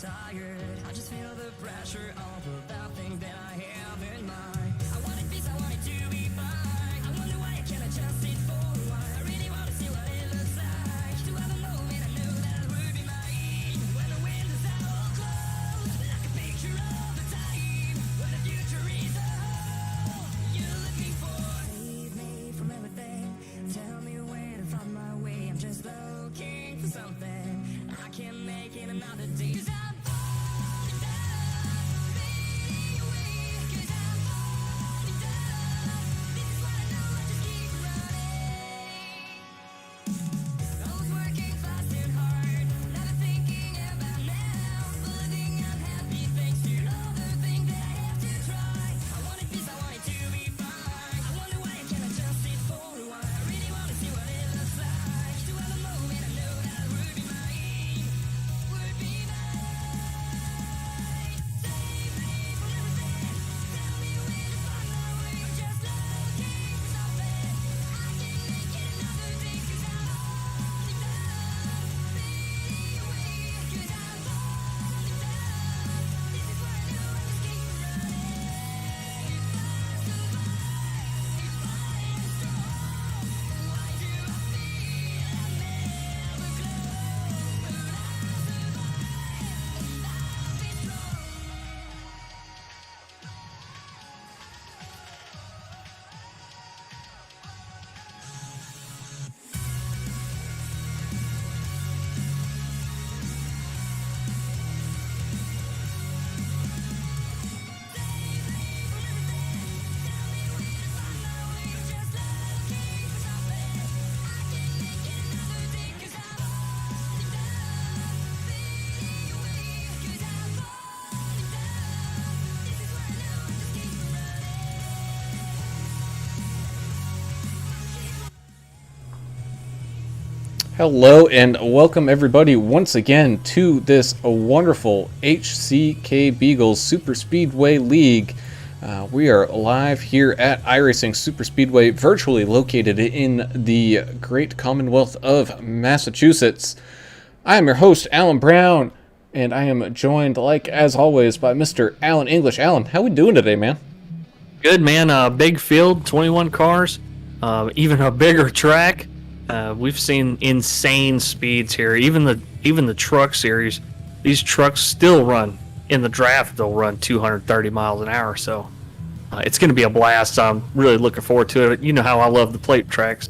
tired. I just feel the pressure of the thing that I have in mind. I wanted peace, I wanted to be fine. I wonder why I can't adjust it for a while. I really want to see what it looks like. To have a moment I knew that would be mine. When the windows are all closed, like a picture of the time. When the future is a hole you're looking for. Save me from everything. Tell me where to find my way. I'm just looking for something. I can't make it another day. 'Cause I'm falling down, fading away. 'Cause I'm falling down. This is what I know, I just keep running. I was working fast and hard, never thinking about now. But living unhappy thanks to all the things that I have to try. I wanted peace, I wanted to be fine. I wonder why I can't adjust it for a while. I really want to see what it looks like. To have a moment I know that would be mine. Would be mine. Save me from everything. Tell me where to find my way. I'm just looking for something. I can't make it another day. 'Cause I'm falling down, fading away. 'Cause I'm falling down. This is what I know, I just keep running. If I survive, if I am strong, why do I feel I never glow? But I survive, and I'll be strong. Hello and welcome everybody once again to this wonderful HCK Beagles Superspeedway League. We are live here at iRacing Superspeedway, virtually located in the great Commonwealth of Massachusetts. I am your host, Alan Brown, and I am joined, like as always, by Mr. Alan English. Alan, how we doing today, man? Good, man. Big field, 21 cars, even a bigger track. We've seen insane speeds here. Even the truck series, these trucks still run in the draft. They'll run 230 miles an hour. So it's going to be a blast. I'm really looking forward to it. You know how I love the plate tracks.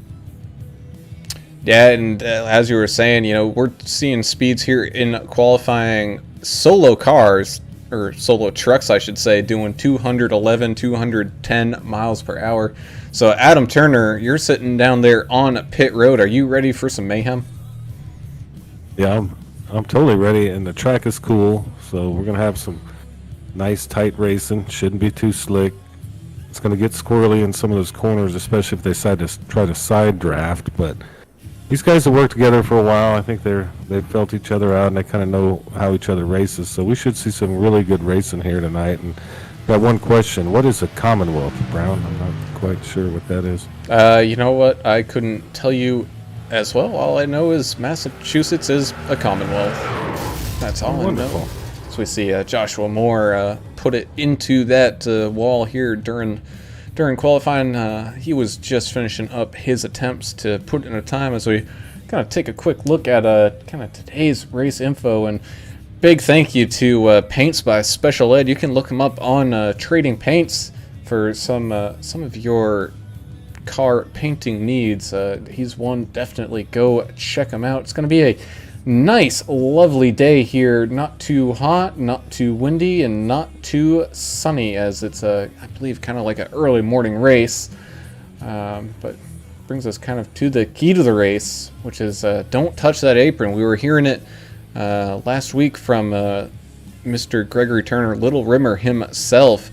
Yeah, and as you were saying, we're seeing speeds here in qualifying solo cars, or solo trucks, I should say, doing 211, 210 miles per hour. So, Adam Turner, you're sitting down there on pit road. Are you ready for some mayhem? Yeah, I'm totally ready, and the track is cool. So we're gonna have some nice tight racing. Shouldn't be too slick. It's gonna get squirrely in some of those corners, especially if they decide to try to side draft. But these guys have worked together for a while. I think they've felt each other out, and they kind of know how each other races. So we should see some really good racing here tonight. And got one question: what is a Commonwealth, Brown? I'm not quite sure what that is. You know what? I couldn't tell you as well. All I know is Massachusetts is a Commonwealth. That's all Wonderful. I know. So we see Joshua Moore put it into that wall here during qualifying. He was just finishing up his attempts to put in a time as we kind of take a quick look at kind of today's race info. And big thank you to Paints by Special Ed. You can look him up on Trading Paints for some of your car painting needs. He's one, definitely go check him out. It's going to be a nice, lovely day here. Not too hot, not too windy, and not too sunny, as it's I believe kind of like an early morning race. But brings us kind of to the key to the race, which is don't touch that apron. We were hearing it last week from Mr. Gregory Turner, Little Rimmer himself,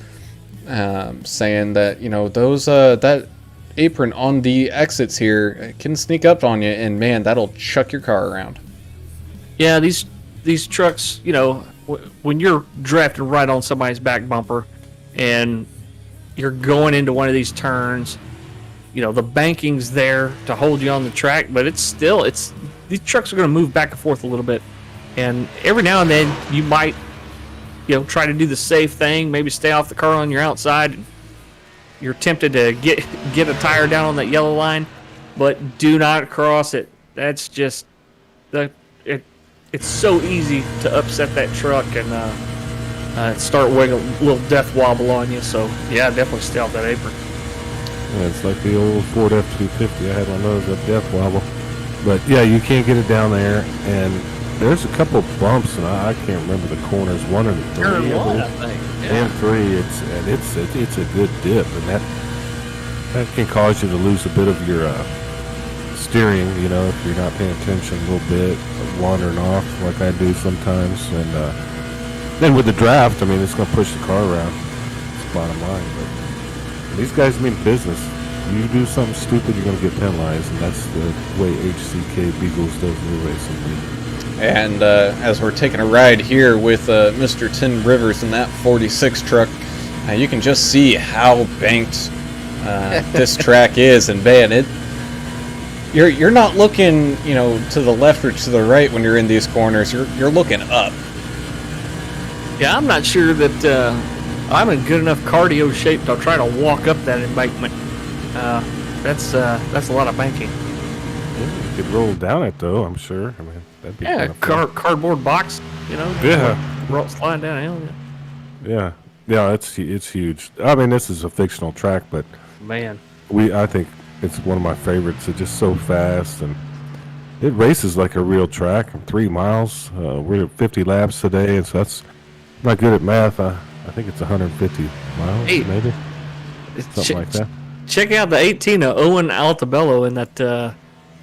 saying that those that apron on the exits here can sneak up on you, and man, that'll chuck your car around. Yeah, these trucks, when you're drafting right on somebody's back bumper, and you're going into one of these turns, the banking's there to hold you on the track, but these trucks are going to move back and forth a little bit. And every now and then you might, try to do the safe thing, maybe stay off the car on your outside. You're tempted to get a tire down on that yellow line, but do not cross it. That's just it's so easy to upset that truck and start wiggling a little death wobble on you. So yeah, definitely stay off that apron. Yeah, it's like the old Ford F-250. I had one of those at death wobble. But yeah, you can't get it down there, and there's a couple bumps, and I can't remember the corners. 1 and 3, Turn one, I think. Yeah. and 3. It's a good dip, and that can cause you to lose a bit of your steering. If you're not paying attention a little bit, wandering off like I do sometimes, and then with the draft, I mean, it's going to push the car around. It's the bottom line. But these guys mean business. You do something stupid, you're going to get penalized, and that's the way HCK Beagles does their racing. And as we're taking a ride here with Mr. Tim Rivers in that 46 truck, you can just see how banked this track is. And man, you're not looking, to the left or to the right when you're in these corners. You're looking up. Yeah, I'm not sure that I'm in good enough cardio shape to try to walk up that embankment. That's a lot of banking. Yeah, you could roll down it though, I'm sure. I mean, that'd be kind of fun. Cardboard box, Yeah. sliding down the hill. Yeah, it's huge. I mean, this is a fictional track, but Man, I think it's one of my favorites. It's just so fast, and it races like a real track. 3 miles. We're at 50 laps today, and so that's not good at math. I think it's 150 miles, Hey, maybe something like that. check out the 18 of Owen Altabello in that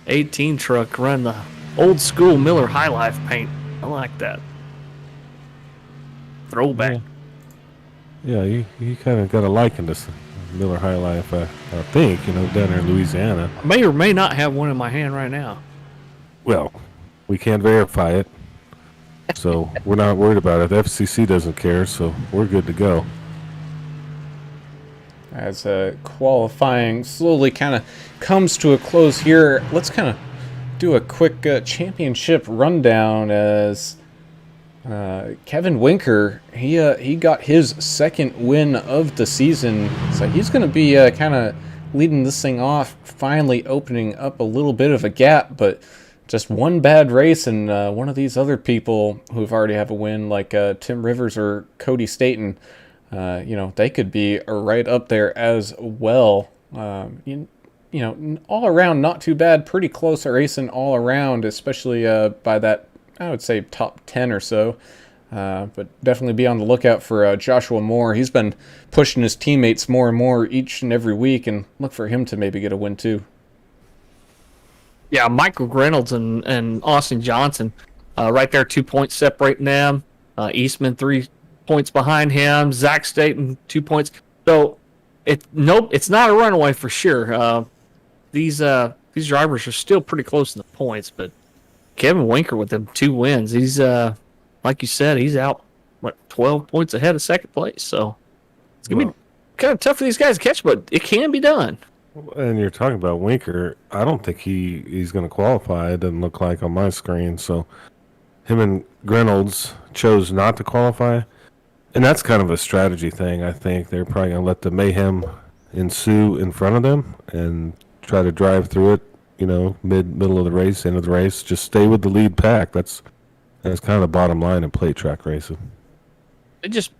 18 truck running the old school Miller High Life paint. I like that. Throwback. Yeah, you kind of got a liking to Miller High Life, I think, down there in Louisiana. I may or may not have one in my hand right now. Well, we can't verify it, so we're not worried about it. The FCC doesn't care, so we're good to go. As qualifying slowly kind of comes to a close here, let's kind of do a quick championship rundown as Kevin Winker, he got his second win of the season, so he's going to be kind of leading this thing off, finally opening up a little bit of a gap, but just one bad race and one of these other people who've already have a win, like Tim Rivers or Cody Staten, they could be right up there as well. All around not too bad, pretty close racing all around, especially by that, I would say, top 10 or so. But definitely be on the lookout for Joshua Moore. He's been pushing his teammates more and more each and every week, and look for him to maybe get a win too. Yeah, Michael Reynolds and Austin Johnson, right there, 2 points separating them. Eastman 3 points behind him. Zach Staten 2 points. So it's not a runaway for sure. These drivers are still pretty close in the points, but Kevin Winker with them 2 wins. He's like you said, he's out 12 points ahead of second place. So it's gonna be kind of tough for these guys to catch, but it can be done. And you're talking about Winker. I don't think he's going to qualify. It doesn't look like on my screen. So him and Reynolds chose not to qualify. And that's kind of a strategy thing, I think. They're probably going to let the mayhem ensue in front of them and try to drive through it, middle of the race, end of the race. Just stay with the lead pack. That's kind of the bottom line in plate track racing.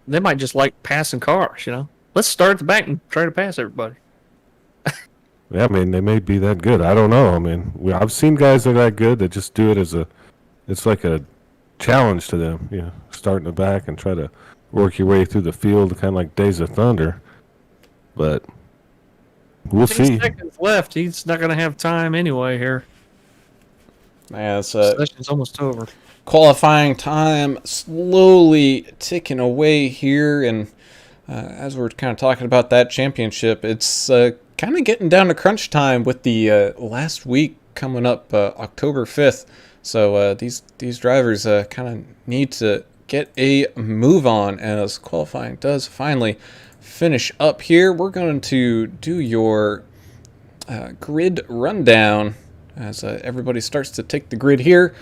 They might just like passing cars, Let's start at the back and try to pass everybody. Yeah, I mean, they may be that good. I don't know. I mean, I've seen guys that are that good that just do it it's like a challenge to them. Start in the back and try to work your way through the field, kind of like Days of Thunder. But we'll see. 10 seconds left. He's not going to have time anyway here. Yeah, Session's almost over. Qualifying time slowly ticking away here, and as we're kind of talking about that championship, it's kind of getting down to crunch time with the last week coming up, October 5th. So these drivers kind of need to get a move on as qualifying does finally finish up here. We're going to do your grid rundown as everybody starts to take the grid here.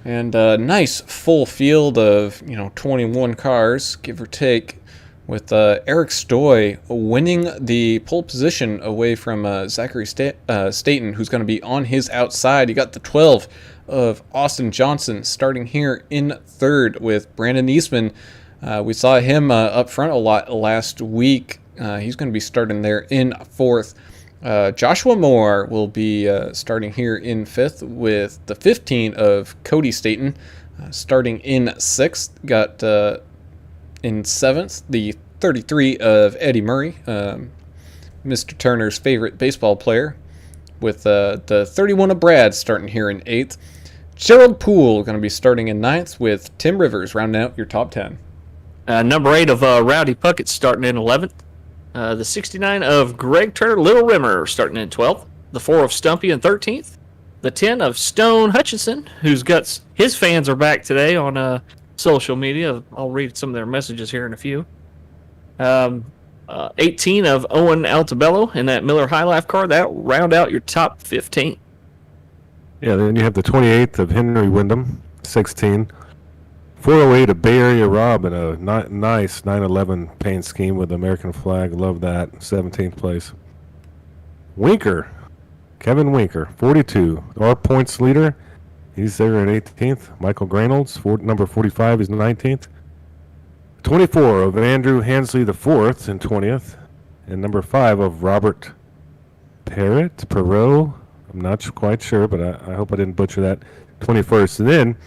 And a nice full field of 21 cars, give or take, with Eric Stoy winning the pole position away from Zachary Staten, who's going to be on his outside. You got the 12 of Austin Johnson starting here in third with Brandon Eastman. We saw him up front a lot last week. He's going to be starting there in fourth. Joshua Moore will be starting here in fifth with the 15 of Cody Staten starting in sixth. Got in seventh the 33 of Eddie Murray, Mr. Turner's favorite baseball player, with the 31 of Brad starting here in eighth. Gerald Poole going to be starting in ninth with Tim Rivers rounding out your top 10. Number 8 of Rowdy Puckett starting in 11th. The 69 of Greg Turner Little Rimmer starting in 12th. The 4 of Stumpy in 13th. The 10 of Stone Hutchinson, his fans are back today on social media. I'll read some of their messages here in a few. 18 of Owen Altabello in that Miller High Life car. That'll round out your top 15. Yeah, then you have the 28th of Henry Wyndham, 16. 408 of Bay Area Rob in a nice 911 paint scheme with the American flag. Love that. 17th place. Winker, Kevin Winker, 42. Our points leader. He's there at 18th. Michael Granolds, number 45, is 19th. 24 of Andrew Hansley the 4th in 20th. And number 5 of Robert Perot. I'm not quite sure, but I hope I didn't butcher that. 21st. And then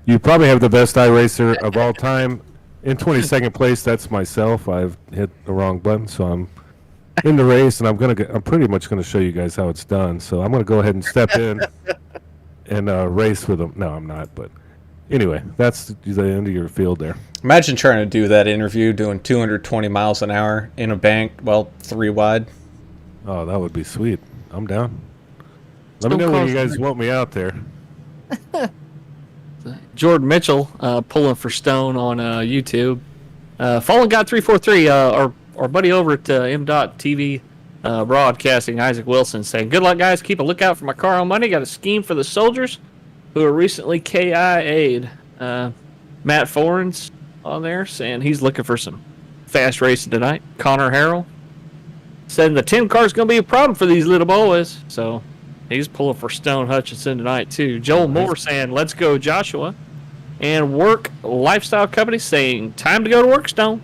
you probably have the best iRacer of all time in 22nd place. That's myself. I've hit the wrong button, so I'm in the race, and I'm pretty much gonna show you guys how it's done. So I'm gonna go ahead and step in and race with them. No, I'm not. But anyway, that's the end of your field there. Imagine trying to do that interview doing 220 miles an hour in a bank, 3 wide. Oh, that would be sweet. I'm down. Let me know when you guys want me out there. Jordan Mitchell pulling for Stone on YouTube. Fallen God 343, our buddy over at M.TV Broadcasting, Isaac Wilson, saying, "Good luck, guys. Keep a lookout for my car on Monday. Got a scheme for the soldiers who are recently KIA'd." Matt Forens on there saying he's looking for some fast racing tonight. Connor Harrell said the 10 car's going to be a problem for these little boys. So he's pulling for Stone Hutchinson tonight, too. Joel Moore saying, "Let's go, Joshua." And Work Lifestyle Company saying, "Time to go to work, Stone."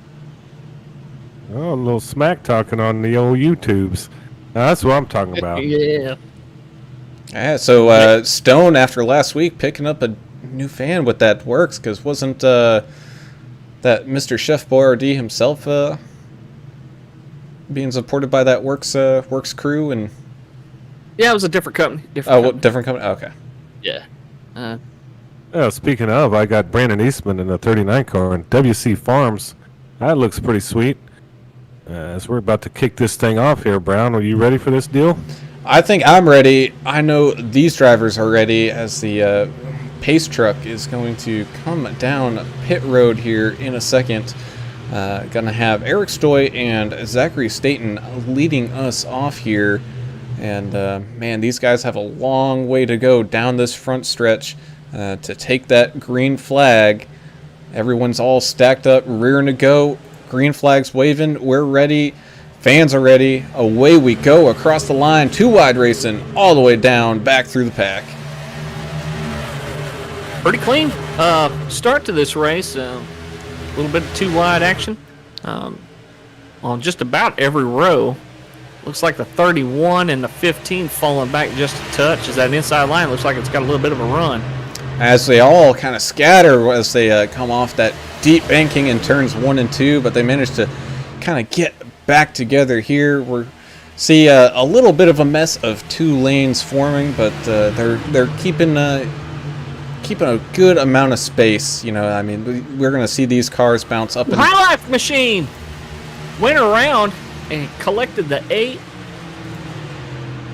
Oh, a little smack talking on the old YouTubes. Now, that's what I'm talking about. Yeah. Yeah, so Stone, after last week, picking up a new fan with that Works, because wasn't that Mr. Chef Boyardee himself being supported by that Works crew? And Yeah, it was a different company. Different company? Okay. Yeah. Speaking of, I got Brandon Eastman in the 39 car and WC Farms. That looks pretty sweet. As we're about to kick this thing off here, Brown, are you ready for this deal? I think I'm ready. I know these drivers are ready, as the pace truck is going to come down pit road here in a second. Going to have Eric Stoy and Zachary Staten leading us off here. And, man, these guys have a long way to go down this front stretch to take that green flag. Everyone's all stacked up, rearing to go. Green flag's waving. We're ready. Fans are ready. Away we go across the line. 2 wide racing all the way down, back through the pack. Pretty clean start to this race. A little bit of 2 wide action on just about every row. Looks like the 31 and the 15 falling back just a touch. As that inside line looks like it's got a little bit of a run. As they all kind of scatter as they come off that deep banking in turns 1 and 2, but they managed to kind of get back together here. We see a little bit of a mess of 2 lanes forming, but they're keeping a good amount of space. I mean, we're going to see these cars bounce up. High Life Machine went around and collected the 8.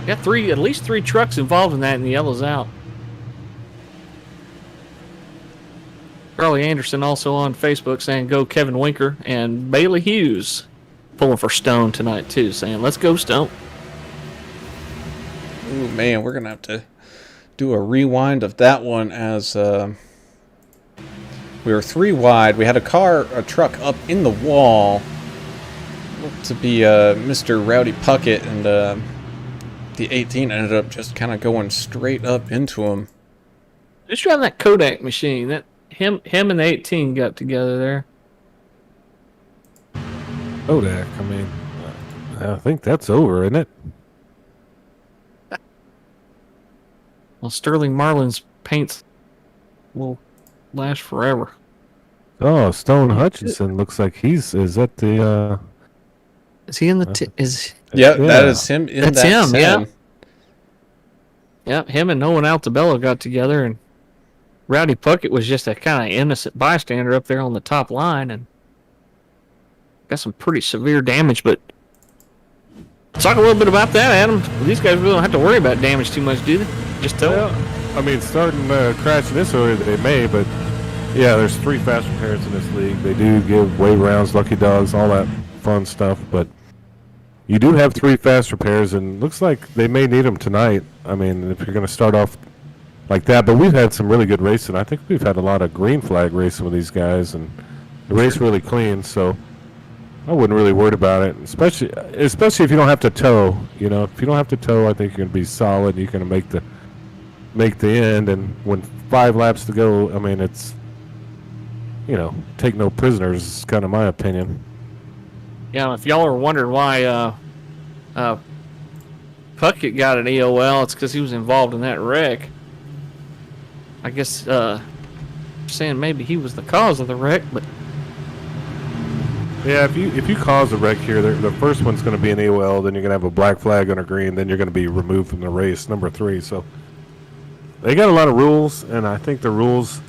Got at least 3 trucks involved in that, and the yellow's out. Charlie Anderson also on Facebook saying, "Go Kevin Winker," and Bailey Hughes pulling for Stone tonight too, saying, "Let's go, Stone." Ooh, man, we're gonna have to do a rewind of that one as We were 3 wide. We had a truck up in the wall. Looked to be Mr. Rowdy Puckett, and the 18 ended up just kind of going straight up into him. Just driving that Kodak machine. That him and the 18 got together there. Kodak, I mean, I think that's over, isn't it? Well, Sterling Marlin's paints will last forever. Oh, Stone Hutchinson looks like is that the, Is he in the is? Yeah, that is him in That's that him, yeah. 10. Yeah, him and Owen Altabello got together, and Rowdy Puckett was just a kind of innocent bystander up there on the top line, and got some pretty severe damage. But talk a little bit about that, Adam. These guys really don't have to worry about damage too much, do they? Just tell them. I mean, starting crashing this early, they may, but yeah, there's 3 fast repairs in this league. They do give wave rounds, lucky dogs, all that fun stuff, but you do have 3 fast repairs, and looks like they may need them tonight. I mean, if you're going to start off like that, but we've had some really good racing. I think we've had a lot of green flag racing with these guys, and the race really clean, so I wouldn't really worry about it, especially if you don't have to tow. You know, if you don't have to tow, I think you're going to be solid. You're going to make the end, and when 5 laps to go, I mean, it's, you know, take no prisoners is kind of my opinion. Yeah, if y'all are wondering why Puckett got an EOL, it's because he was involved in that wreck. I guess saying maybe he was the cause of the wreck, but yeah, if you cause a wreck here, the first one's going to be an EOL, then you're going to have a black flag on a green, then you're going to be removed from the race, number 3. So they got a lot of rules, and I think the rules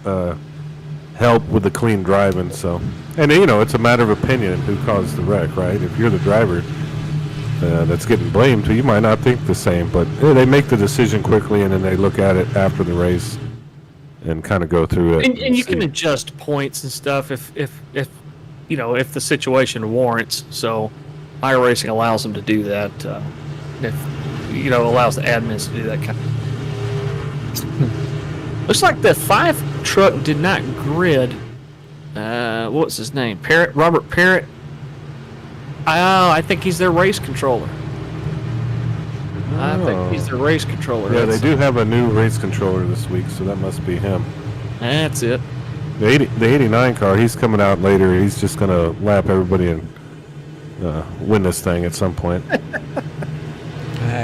help with the clean driving. So, and you know, it's a matter of opinion who caused the wreck, right? If you're the driver that's getting blamed, you might not think the same, but they make the decision quickly, and then they look at it after the race and kind of go through it. And you can adjust points and stuff if you know, if the situation warrants. So iRacing allows them to do that. If you know, allows the admins to do that kind of. Looks like the 5 truck did not grid. What's his name? Robert Parrott. Oh, I think he's their race controller. I think he's their race controller. Yeah, they do have a new race controller this week, so that must be him. That's it. The 89 car, he's coming out later. He's just going to lap everybody and win this thing at some point.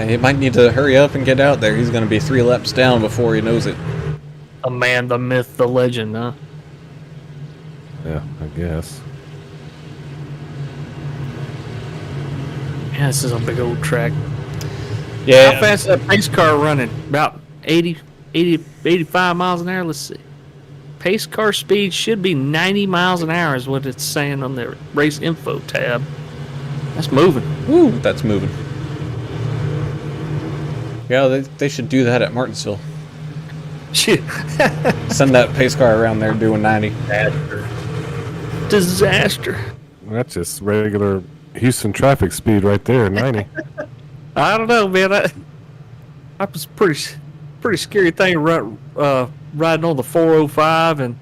He might need to hurry up and get out there. He's going to be 3 laps down before he knows it. The man, the myth, the legend, huh? Yeah, I guess. Yeah, this is a big old track. Yeah. How fast is that pace car running? About 85 miles an hour? Let's see. Pace car speed should be 90 miles an hour is what it's saying on the race info tab. That's moving. Woo, that's moving. Yeah, they should do that at Martinsville. Shit. Send that pace car around there doing 90. Disaster. That's just regular Houston traffic speed right there, 90. I don't know, man. That was pretty scary thing riding on the 405 and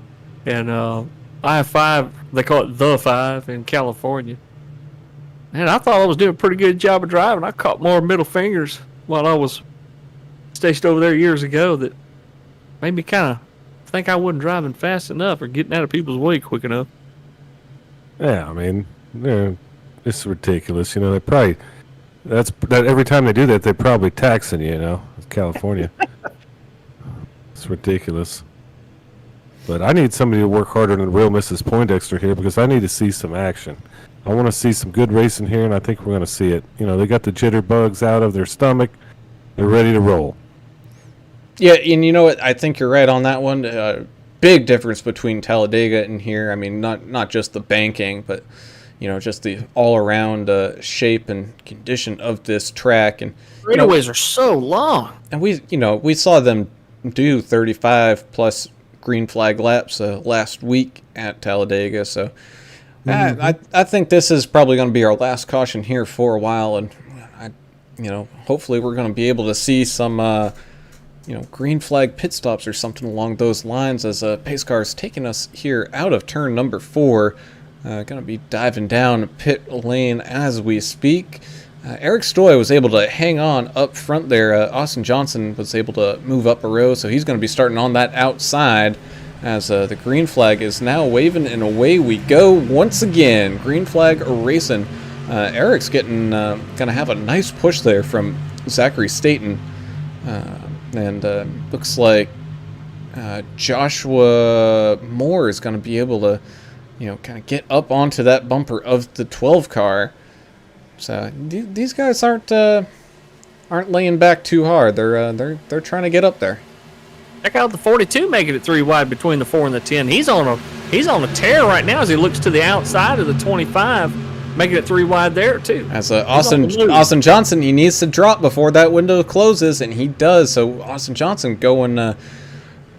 I-5. They call it the 5 in California. Man, I thought I was doing a pretty good job of driving. I caught more middle fingers while I was stationed over there years ago that made me kind of think I wasn't driving fast enough or getting out of people's way quick enough. Yeah, I mean, it's ridiculous. You know, they probably that every time they do that, they're probably taxing you. You know, California. It's ridiculous. But I need somebody to work harder than real Mrs. Poindexter here because I need to see some action. I want to see some good racing here, and I think we're going to see it. You know, they got the jitterbugs out of their stomach. They're ready to roll. Yeah, and you know what? I think you're right on that one. Big difference between Talladega and here. I mean, not just the banking, but you know, just the all-around shape and condition of this track. And Straightaways are so long. And we saw them do 35+ green flag laps last week at Talladega. So I think this is probably going to be our last caution here for a while, and hopefully we're going to be able to see some green flag pit stops or something along those lines, as pace car is taking us here out of turn number 4. Gonna be diving down pit lane as we speak. Eric Stoy was able to hang on up front there. Austin Johnson was able to move up a row, so he's going to be starting on that outside as the green flag is now waving, and away we go once again. Green flag racing. Eric's getting going to have a nice push there from Zachary Staten, and looks like Joshua Moore is going to be able to kind of get up onto that bumper of the 12 car. So these guys aren't laying back too hard. They're trying to get up there. Check out the 42 making it 3 wide between the 4 and the 10. He's on a tear right now as he looks to the outside of the 25, making it 3 wide there too. As Austin Johnson, he needs to drop before that window closes, and he does. So Austin Johnson going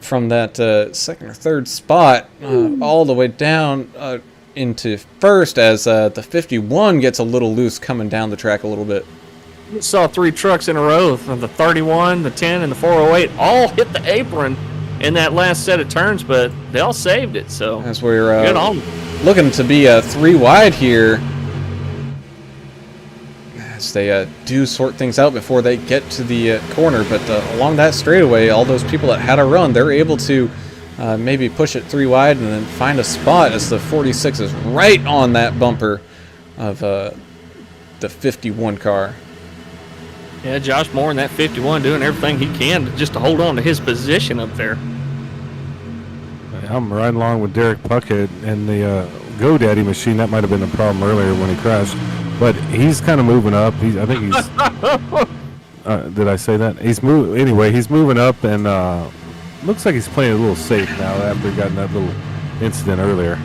from that second or third spot all the way down into first, as the 51 gets a little loose coming down the track a little bit. We saw 3 trucks in a row from the 31, the 10, and the 408 all hit the apron in that last set of turns, but they all saved it. So as we're good on looking to be 3 wide here, as they do sort things out before they get to the corner. But along that straightaway, all those people that had a run, they're able to maybe push it 3 wide and then find a spot, as the 46 is right on that bumper of the 51 car. Yeah, Josh Moore in that 51 doing everything he can just to hold on to his position up there. I'm right along with Derek Puckett and the GoDaddy machine. That might have been the problem earlier when he crashed, but he's kind of moving up. I think he's. Did I say that? He's moving up, and looks like he's playing a little safe now after he got in that little incident earlier.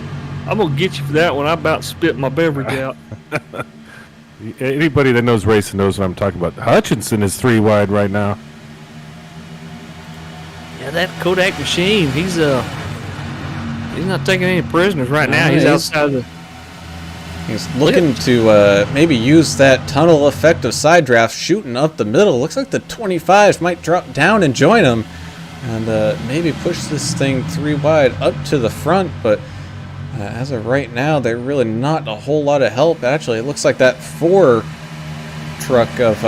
I'm gonna get you for that one. I about spit my beverage out. Anybody that knows racing knows what I'm talking about. Hutchinson is 3 wide right now. Yeah, that Kodak machine. He's not taking any prisoners right now. He's outside the. He's looking to maybe use that tunnel effect of side draft, shooting up the middle. Looks like the 25s might drop down and join him, and maybe push this thing 3 wide up to the front. But as of right now, they're really not a whole lot of help. Actually, it looks like that 4 truck of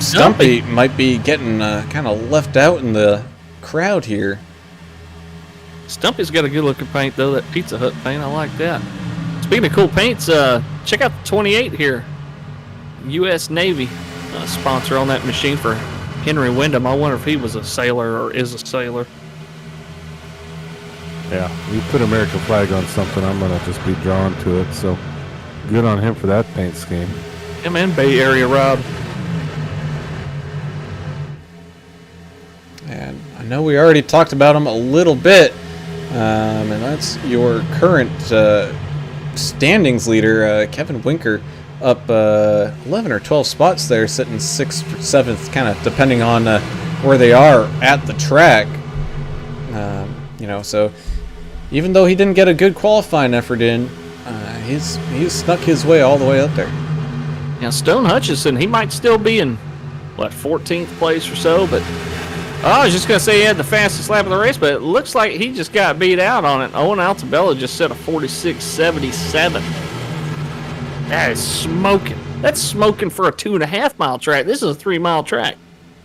Stumpy might be getting kind of left out in the crowd here. Stumpy's got a good looking paint though, that Pizza Hut paint. I like that. Speaking of cool paints, check out the 28 here. U.S. Navy sponsor on that machine for Henry Wyndham. I wonder if he was a sailor or is a sailor. Yeah, you put American flag on something, I'm going to just be drawn to it. So good on him for that paint scheme. Yeah, man, Bay Area Rob. And I know we already talked about him a little bit, and that's your current standings leader, Kevin Winker, up 11 or 12 spots there, sitting 6th or 7th, kind of depending on where they are at the track. So even though he didn't get a good qualifying effort in, he's snuck his way all the way up there. Now, Stone Hutchison, he might still be in, 14th place or so, but I was just going to say he had the fastest lap of the race, but it looks like he just got beat out on it. Owen Altabella just set a 46.77. That is smoking. That's smoking for a 2.5 mile track. This is a 3 mile track.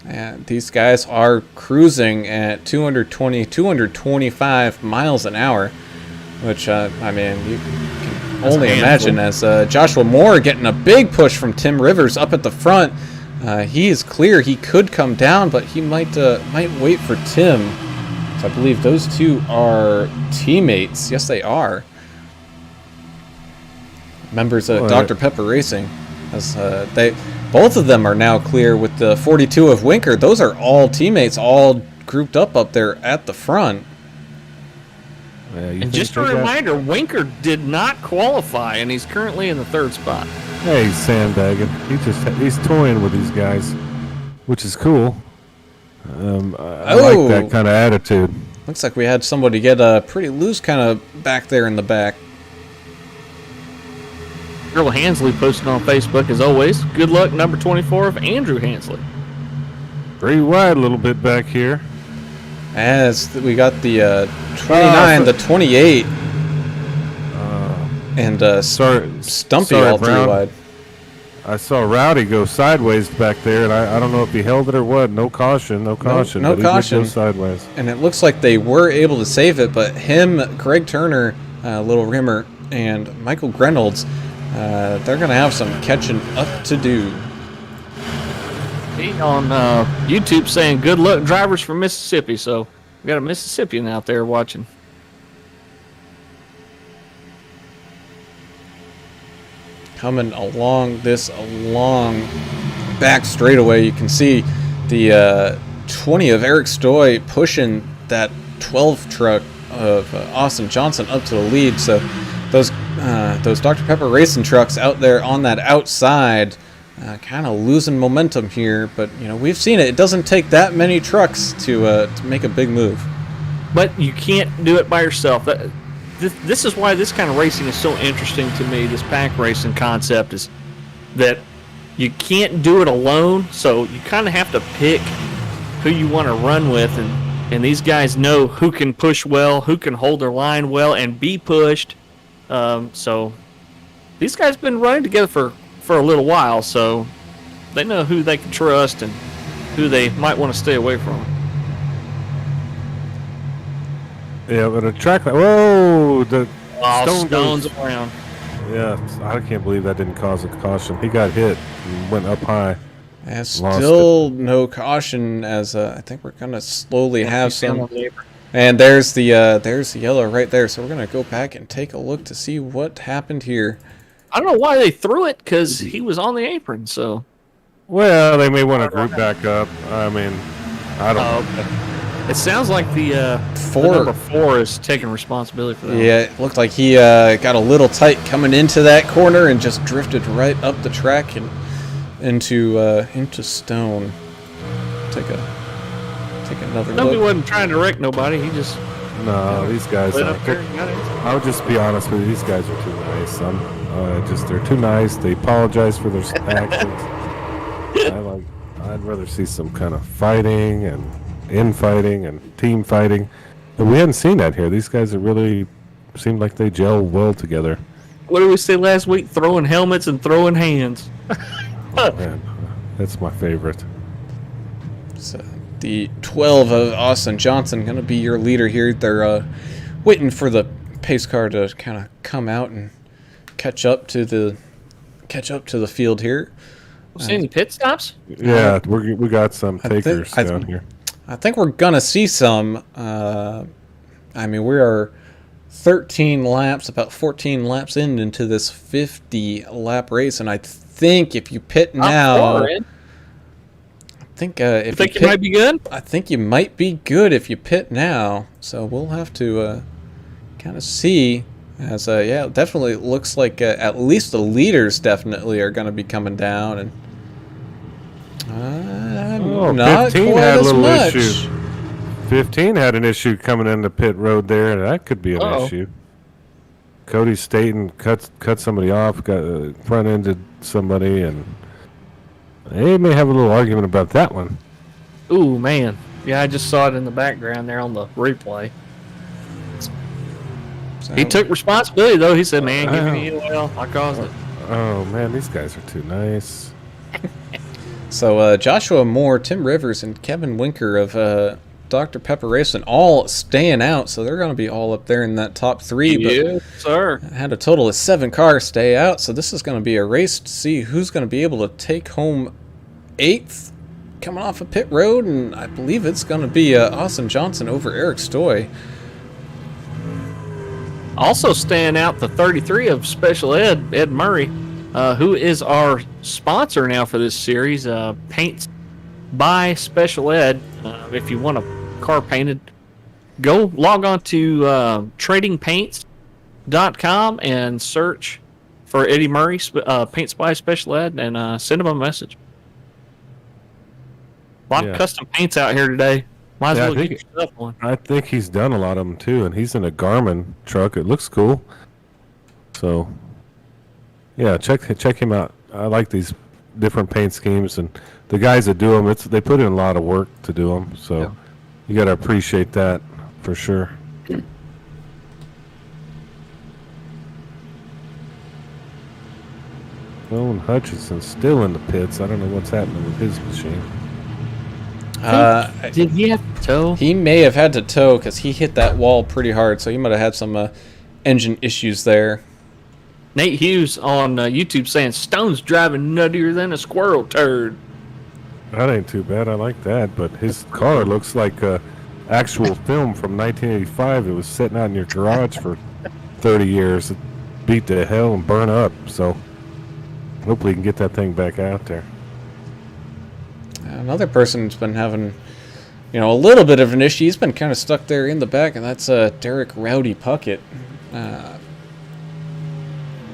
And these guys are cruising at 225 miles an hour, which, you can only imagine, as Joshua Moore getting a big push from Tim Rivers up at the front. He is clear. He could come down, but he might wait for Tim. So I believe those two are teammates. Yes, they are. Members of Dr. Pepper Racing. As both of them are now clear with the 42 of Winker. Those are all teammates, all grouped up there at the front. Yeah, and just a reminder, Winker did not qualify, and he's currently in the 3rd spot. Hey, he's sandbagging. He's toying with these guys, which is cool. I like that kind of attitude. Looks like we had somebody get pretty loose kind of back there in the back. Earl Hansley posted on Facebook as always. Good luck, number 24 of Andrew Hansley. Pretty wide a little bit back here. As we got the 29, the 28, and Stumpy all three Brown. wide. I saw Rowdy go sideways back there, and I don't know if he held it or what. No caution. No but he did caution. go sideways. And it looks like they were able to save it, but him, Greg Turner, Little Rimmer, and Michael Grenolds, they're going to have some catching up to do. He on YouTube saying good luck drivers from Mississippi, so we got a Mississippian out there watching. Coming along this long back straightaway, you can see the 20 of Eric Stoy pushing that 12 truck of Austin Johnson up to the lead. So those Dr. Pepper racing trucks out there on that outside, kind of losing momentum here. But you know, we've seen it. It doesn't take that many trucks to make a big move. But you can't do it by yourself. This is why this kind of racing is so interesting to me. This pack racing concept is that you can't do it alone, so you kind of have to pick who you want to run with, and these guys know who can push well, who can hold their line well, and be pushed. So these guys have been running together for a little while, so they know who they can trust and who they might want to stay away from. Yeah, but a track like the stones around. Yeah, I can't believe that didn't cause a caution. He got hit and went up high. And still no caution, as I think we're gonna slowly have some. And there's the yellow right there. So we're gonna go back and take a look to see what happened here. I don't know why they threw it, because he was on the apron. So, well, they may want to group back up. I mean, I don't know. It sounds like the number 4 is taking responsibility for that. Yeah, it looked like he got a little tight coming into that corner and just drifted right up the track and into stone. Take another Nobody look. wasn't trying to wreck nobody. He just These guys. lit up there and got it. I'll just be honest with you. These guys are too nice. They're too nice. They apologize for their actions. I'd rather see some kind of fighting and infighting and team fighting, but we hadn't seen that here. These guys are really seemed like they gel well together. What did we say last week? Throwing helmets and throwing hands. Oh, man, that's my favorite. So the 12 of Austin Johnson going to be your leader here. They're waiting for the pace car to kind of come out and catch up to the field here. See any pit stops? Yeah, we got some takers down here. I think we're gonna see some. I mean, we are 13 laps, about 14 laps into this 50-lap race, and I think if you pit now, I think if you might be good. I think you might be good if you pit now. So we'll have to kind of see. As yeah, it definitely looks like at least the leaders definitely are going to be coming down, and not 15 quite had a as little much. issue. 15 had an issue coming into pit road there, and that could be an issue. Cody Staten cut somebody off, got front-ended somebody, and they may have a little argument about that one. Ooh, man. Yeah, I just saw it in the background there on the replay. So, He took responsibility, though. He said, man, give me the oil. I caused it. Oh, man, these guys are too nice. So Joshua Moore, Tim Rivers, and Kevin Winker of Dr. Pepper Racing all staying out, so they're going to be all up there in that top 3. Yes, sir. But had a total of 7 cars stay out, so this is going to be a race to see who's going to be able to take home 8th coming off of pit road, and I believe it's going to be Austin Johnson over Eric Stoy. Also staying out the 33 of Special Ed Murray, who is our sponsor now for this series, Paints by Special Ed. If you want a car painted, go log on to tradingpaints.com and search for Eddie Murray, Paints by Special Ed, and send him a message. A lot of custom paints out here today. Might as well get your stuff on. I think he's done a lot of them too, and he's in a Garmin truck. It looks cool. So, yeah, check him out. I like these different paint schemes, and the guys that do them, they put in a lot of work to do them. So Yeah. you got to appreciate that for sure. Owen Hutchinson's still in the pits. I don't know what's happening with his machine. Did he have to tow? He may have had to tow because he hit that wall pretty hard, so he might have had some engine issues there. Nate Hughes on YouTube saying Stone's driving nuttier than a squirrel turd. That ain't too bad. I like that. But his car looks like actual film from 1985. It was sitting out in your garage for 30 years. It beat to hell and burn up. So hopefully you can get that thing back out there. Another person who's been having, a little bit of an issue. He's been kind of stuck there in the back, and that's Derek Rowdy Puckett.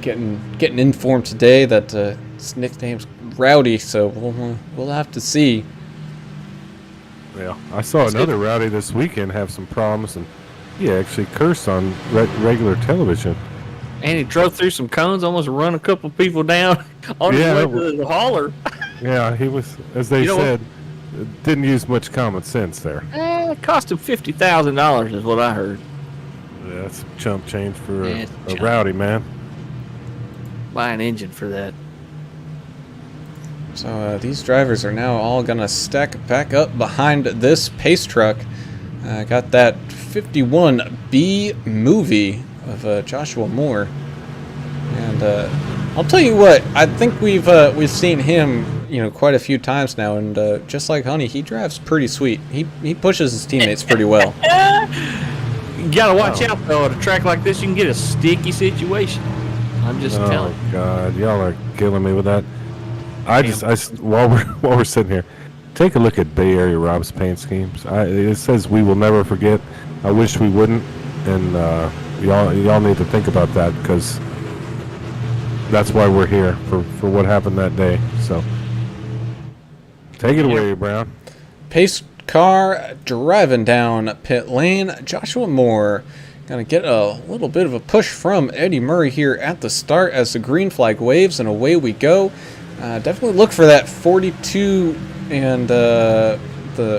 Getting informed today that his nickname's Rowdy, so we'll have to see. Yeah, I saw another Rowdy this weekend have some problems, and he actually cursed on regular television. And he drove through some cones, almost run a couple people down on his way to the hauler. Yeah, he was, as they said, didn't use much common sense there. It cost him $50,000 is what I heard. Yeah, that's some chump change for a chump. Rowdy, man. Buy an engine for that. So these drivers are now all going to stack back up behind this pace truck. Got that 51B movie of Joshua Moore. And I'll tell you what, I think we've seen him, quite a few times now, and just like Honey, he drives pretty sweet. He pushes his teammates pretty well. You gotta watch out though. At a track like this, you can get a sticky situation. I'm just telling you. Oh God, y'all are killing me with that. While we're sitting here, take a look at Bay Area Rob's paint schemes. It says we will never forget. I wish we wouldn't, and y'all need to think about that, because that's why we're here, for what happened that day. So take it away, Brown. Pace car driving down pit lane. Joshua Moore gonna get a little bit of a push from Eddie Murray here at the start as the green flag waves, and away we go. Definitely look for that 42 and the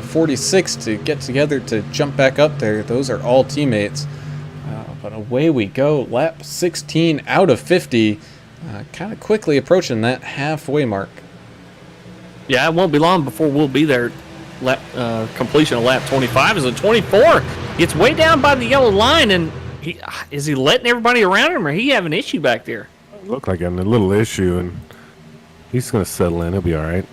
46 to get together to jump back up there. Those are all teammates. But away we go. Lap 16 out of 50. Kind of quickly approaching that halfway mark. Yeah, it won't be long before we'll be there. Completion of lap 25 is a 24. Gets way down by the yellow line, and is he letting everybody around him, or he have an issue back there? Look like a little issue, and he's going to settle in. He'll be all right.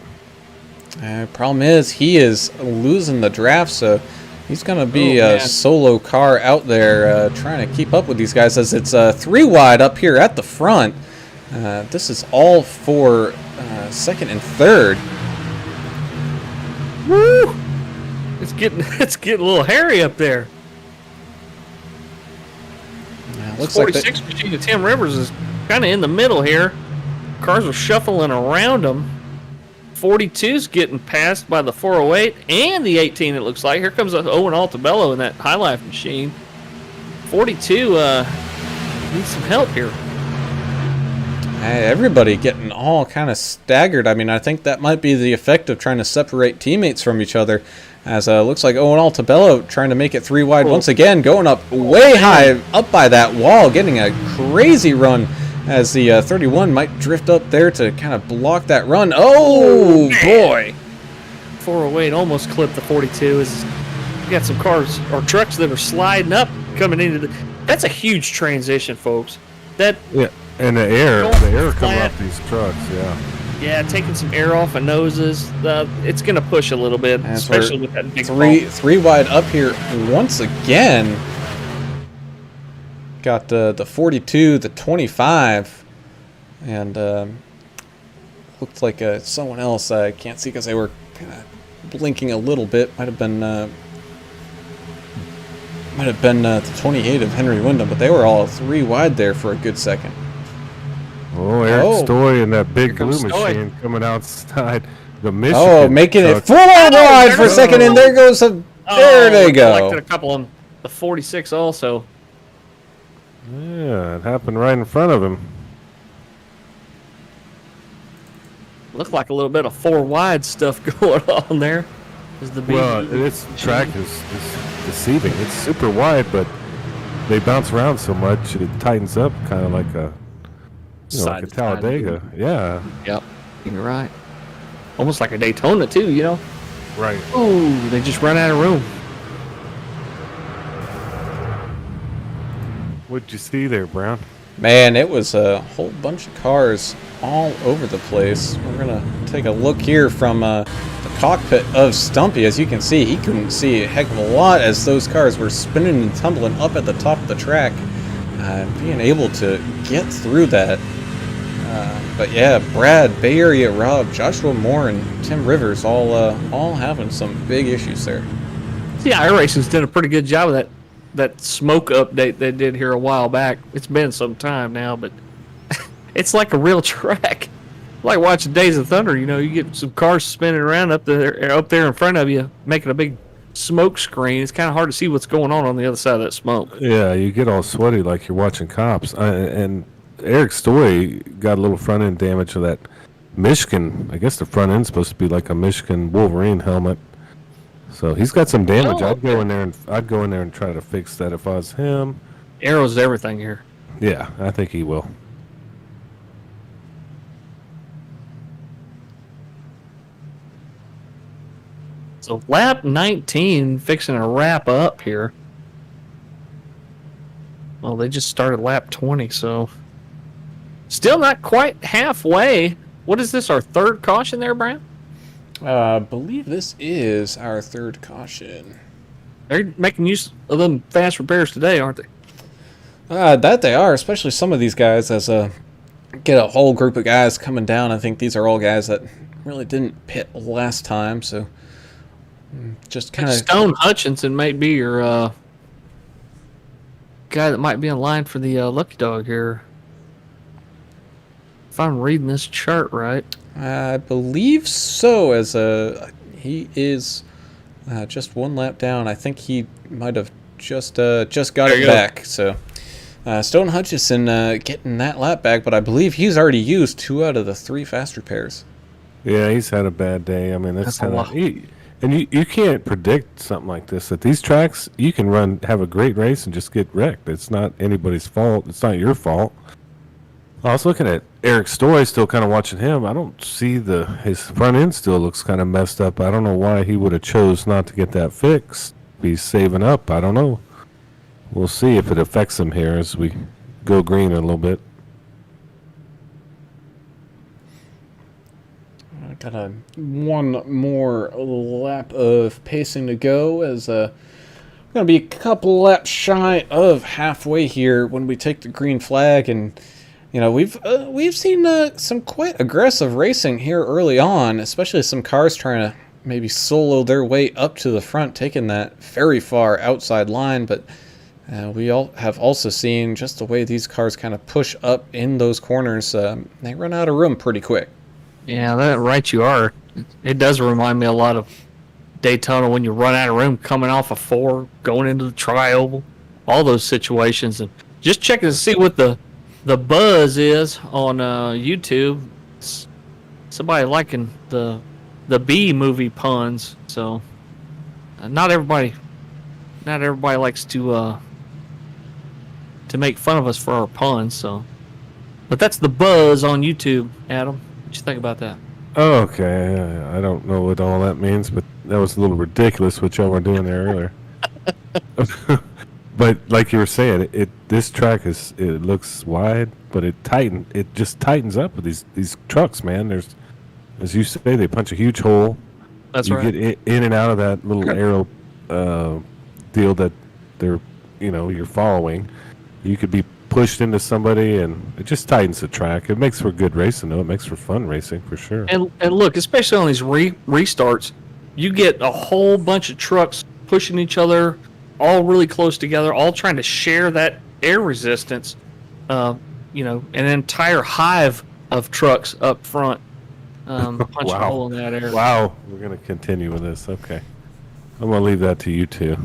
Problem is, he is losing the draft, so he's going to be a solo car out there trying to keep up with these guys, as it's 3 wide up here at the front. This is all for second and third. Woo! It's getting a little hairy up there. Looks 46 machine of Tim Rivers is kind of in the middle here. Cars are shuffling around him. 42's getting passed by the 408 and the 18, it looks like. Here comes Owen Altabello in that High Life machine. 42 needs some help here. Everybody getting all kind of staggered. I mean, I think that might be the effect of trying to separate teammates from each other. As looks like Owen Altabello trying to make it 3 wide once again, going up way high up by that wall, getting a crazy run as the 31 might drift up there to kind of block that run. Oh, boy. 408 almost clipped the 42. We got some cars or trucks that are sliding up coming into that's a huge transition, folks. Yeah, and the air coming off these trucks, Yeah, taking some air off of noses. It's going to push a little bit, especially with that big three wide up here once again. Got the 42, the 25, and looked like someone else. I can't see because they were kind of blinking a little bit. Might have been the 28 of Henry Wyndham, but they were all 3 wide there for a good second. Oh, Eric Stoy and that big blue machine coming outside the Michigan. Oh, making it full on wide for a second, and there goes there they go. Collected a couple on the 46 also. Yeah, it happened right in front of him. looked like a little bit of 4 wide stuff going on there. Is the Well, this track is deceiving. It's super wide, but they bounce around so much it tightens up, kind of like a like a Talladega. Yeah. Yep, you're right. Almost like a Daytona too, Right. Ooh, they just run out of room. What'd you see there, Brown? Man, it was a whole bunch of cars all over the place. We're going to take a look here from the cockpit of Stumpy. As you can see, he couldn't see a heck of a lot as those cars were spinning and tumbling up at the top of the track. Being able to get through that. But yeah, Brad, Bay Area Rob, Joshua Moore, and Tim Rivers all having some big issues there. See, iRacing's done a pretty good job of that smoke update they did here a while back. It's been some time now, but it's like a real track. Like watching Days of Thunder, you get some cars spinning around up there in front of you, making a big smoke screen. It's kind of hard to see what's going on the other side of that smoke. Yeah, you get all sweaty like you're watching cops. And Eric Story got a little front end damage to that Michigan. I guess the front end's supposed to be like a Michigan Wolverine helmet. So he's got some damage. Oh, I'd go in there and try to fix that if I was him. Arrows everything here. Yeah, I think he will. So lap 19 fixing to wrap up here. Well, they just started lap 20, so still not quite halfway. What is this, our third caution there, Brian? I believe this is our third caution. They're making use of them fast repairs today, aren't they? That they are, especially some of these guys as get a whole group of guys coming down. I think these are all guys that really didn't pit last time, so just kind of... Stone Hutchinson might be your guy that might be in line for the Lucky Dog here. If I'm reading this chart right. I believe so, as he is just one lap down. I think he might have just got it back. So Stone Hutchison getting that lap back, but I believe he's already used 2 out of the 3 fast repairs. Yeah, he's had a bad day. I mean, that's kind of... And you can't predict something like this. At these tracks, you can have a great race and just get wrecked. It's not anybody's fault. It's not your fault. I was looking at Eric Story, still kind of watching him. I don't see his front end still looks kind of messed up. I don't know why he would have chose not to get that fixed. He's saving up. I don't know. We'll see if it affects him here as we go green a little bit. I got one more lap of pacing to go, as we're going to be a couple laps shy of halfway here when we take the green flag. And we've seen some quite aggressive racing here early on, especially some cars trying to maybe solo their way up to the front, taking that very far outside line. But we all have also seen just the way these cars kind of push up in those corners. They run out of room pretty quick. Yeah, that right you are. It does remind me a lot of Daytona when you run out of room coming off a 4, going into the tri-oval, all those situations. And just checking to see what the buzz is on YouTube. Somebody liking the B movie puns. So not everybody likes to make fun of us for our puns. So, but that's the buzz on YouTube, Adam. What you think about that? Okay, I don't know what all that means, but that was a little ridiculous what y'all were doing there earlier. But like you were saying, this track it looks wide, but it just tightens up with these trucks, man. There's, as you say, they punch a huge hole. That's you right. get in and out of that little arrow deal that you're following. You could be pushed into somebody, and it just tightens the track. It makes for good racing, though. It makes for fun racing, for sure. And look, especially on these restarts, you get a whole bunch of trucks pushing each other, all really close together, all trying to share that air resistance. An entire hive of trucks up front punch a hole in that air. Wow, we're gonna continue with this. Okay, I'm gonna leave that to you two.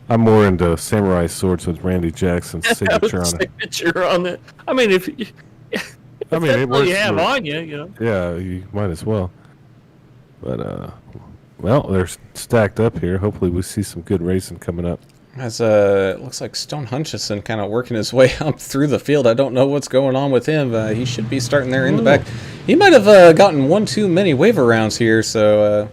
I'm more into samurai swords with Randy Jackson's signature on it. Signature on it. I mean, if I mean, it works. You have for- on you, you know. Yeah, you might as well. But well, they're stacked up here. Hopefully, we see some good racing coming up. As looks like Stone Hutchison kind of working his way up through the field. I don't know what's going on with him. He should be starting there in the back. He might have gotten one too many waiver rounds here, so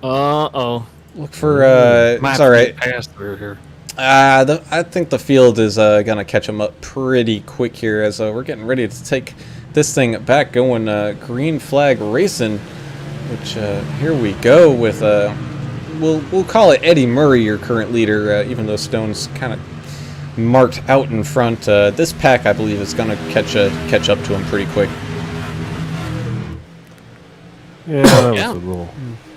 look for it's all right. Pass through here. I think the field is gonna catch him up pretty quick here as we're getting ready to take this thing back going green flag racing, which here we go with we'll call it Eddie Murray, your current leader, even though Stone's kind of marked out in front. This pack, I believe, is gonna catch up to him pretty quick. Yeah, that was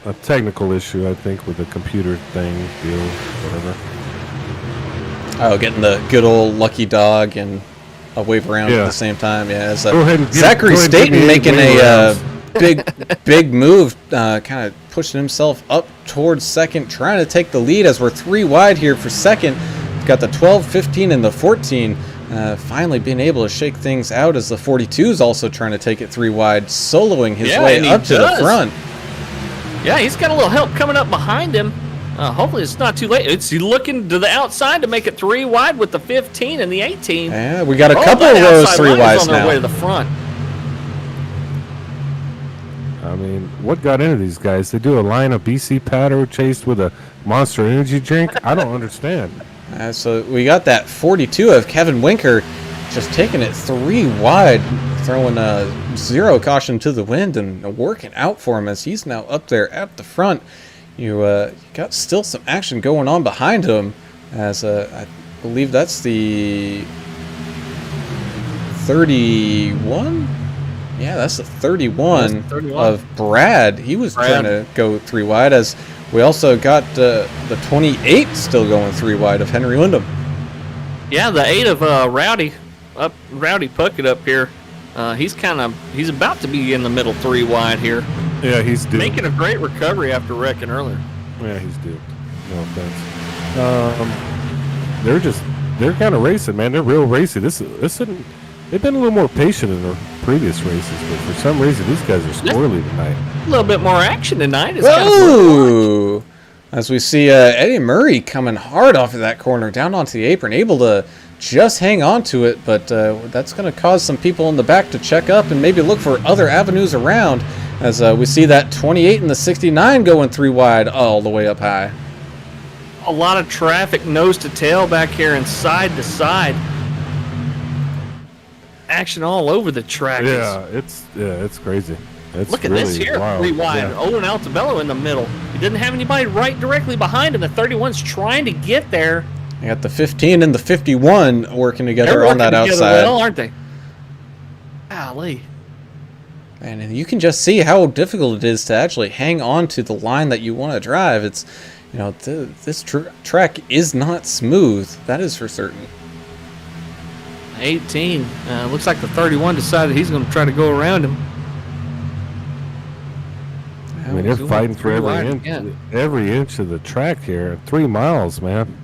a technical issue, I think, with the computer thing, deal, whatever. Oh, getting the good old lucky dog and a wave around at the same time. Yeah, it's, Go ahead and Zachary go ahead and give Staten me making wave a rounds. big move, kind of pushing himself up towards second, trying to take the lead as we're 3 wide here for second. We've got the 12, 15, and the 14. Finally being able to shake things out as the 42 is also trying to take it 3 wide, soloing his way up to the front. Yeah, he's got a little help coming up behind him. Hopefully it's not too late. It's looking to the outside to make it 3 wide with the 15 and the 18. Yeah, we got a couple of those 3 wides on their now. way to the front. I mean, what got into these guys? They do a line of BC powder chased with a Monster Energy drink? I don't understand. So we got that 42 of Kevin Winker just taking it 3 wide, throwing 0 caution to the wind and working out for him as he's now up there at the front. You got still some action going on behind him as I believe that's the 31? Yeah, that's the 31, of Brad. He was trying to go 3 wide as we also got the 28 still going 3 wide of Henry Windham. Yeah, the 8 of Rowdy Puckett up here. He's about to be in the middle 3 wide here. Yeah, he's due. Making a great recovery after wrecking earlier. Yeah, he's due. No offense. They're kind of racing, man. They're real racy. They've been a little more patient in their previous races, but for some reason these guys are squirrely tonight. A little bit more action tonight. Ooh! As we see Eddie Murray coming hard off of that corner down onto the apron, able to just hang on to it, but that's going to cause some people in the back to check up and maybe look for other avenues around as we see that 28 and the 69 going 3 wide all the way up high. A lot of traffic nose to tail back here and side to side. Action all over the track. Yeah, it's crazy. It's Look at really this here, wild. 3 wide. Yeah. Owen Altobello in the middle. He didn't have anybody right directly behind him. The 31's trying to get there. You got the 15 and the 51 working together They're on working that together outside. well, aren't they? Golly. And you can just see how difficult it is to actually hang on to the line that you want to drive. It's, you know, this track is not smooth. That is for certain. 18. Looks like the 31 decided he's going to try to go around him. I mean, they're fighting for wide every inch of the track here. 3 miles, man.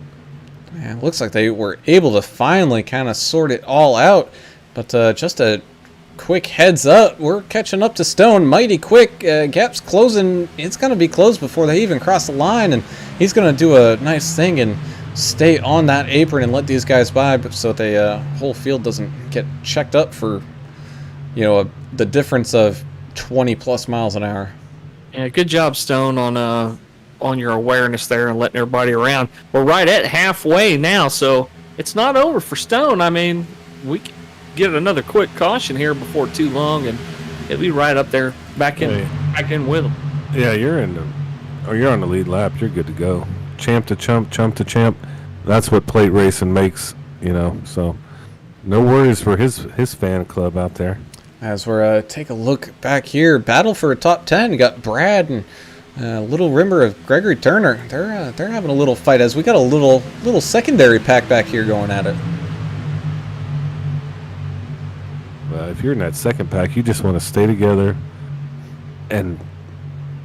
Yeah, it looks like they were able to finally kind of sort it all out. But just a quick heads up, we're catching up to Stone mighty quick. Gap's closing. It's going to be closed before they even cross the line. And he's going to do a nice thing and stay on that apron and let these guys by so the whole field doesn't get checked up for, you know, the difference of 20 plus miles an hour. Yeah, good job, Stone, on your awareness there and letting everybody around. We're right at halfway now, so it's not over for Stone. I mean, we can get another quick caution here before too long, and it'll be right up there, back in with them. Yeah, you're on the lead lap. You're good to go. Champ to chump, chump to champ. That's what plate racing makes, you know. So, no worries for his fan club out there. As we're take a look back here, battle for a top 10. You got Brad and Little Rimmer of Gregory Turner. They're having a little fight as we got a little secondary pack back here going at it. If you're in that second pack, you just want to stay together and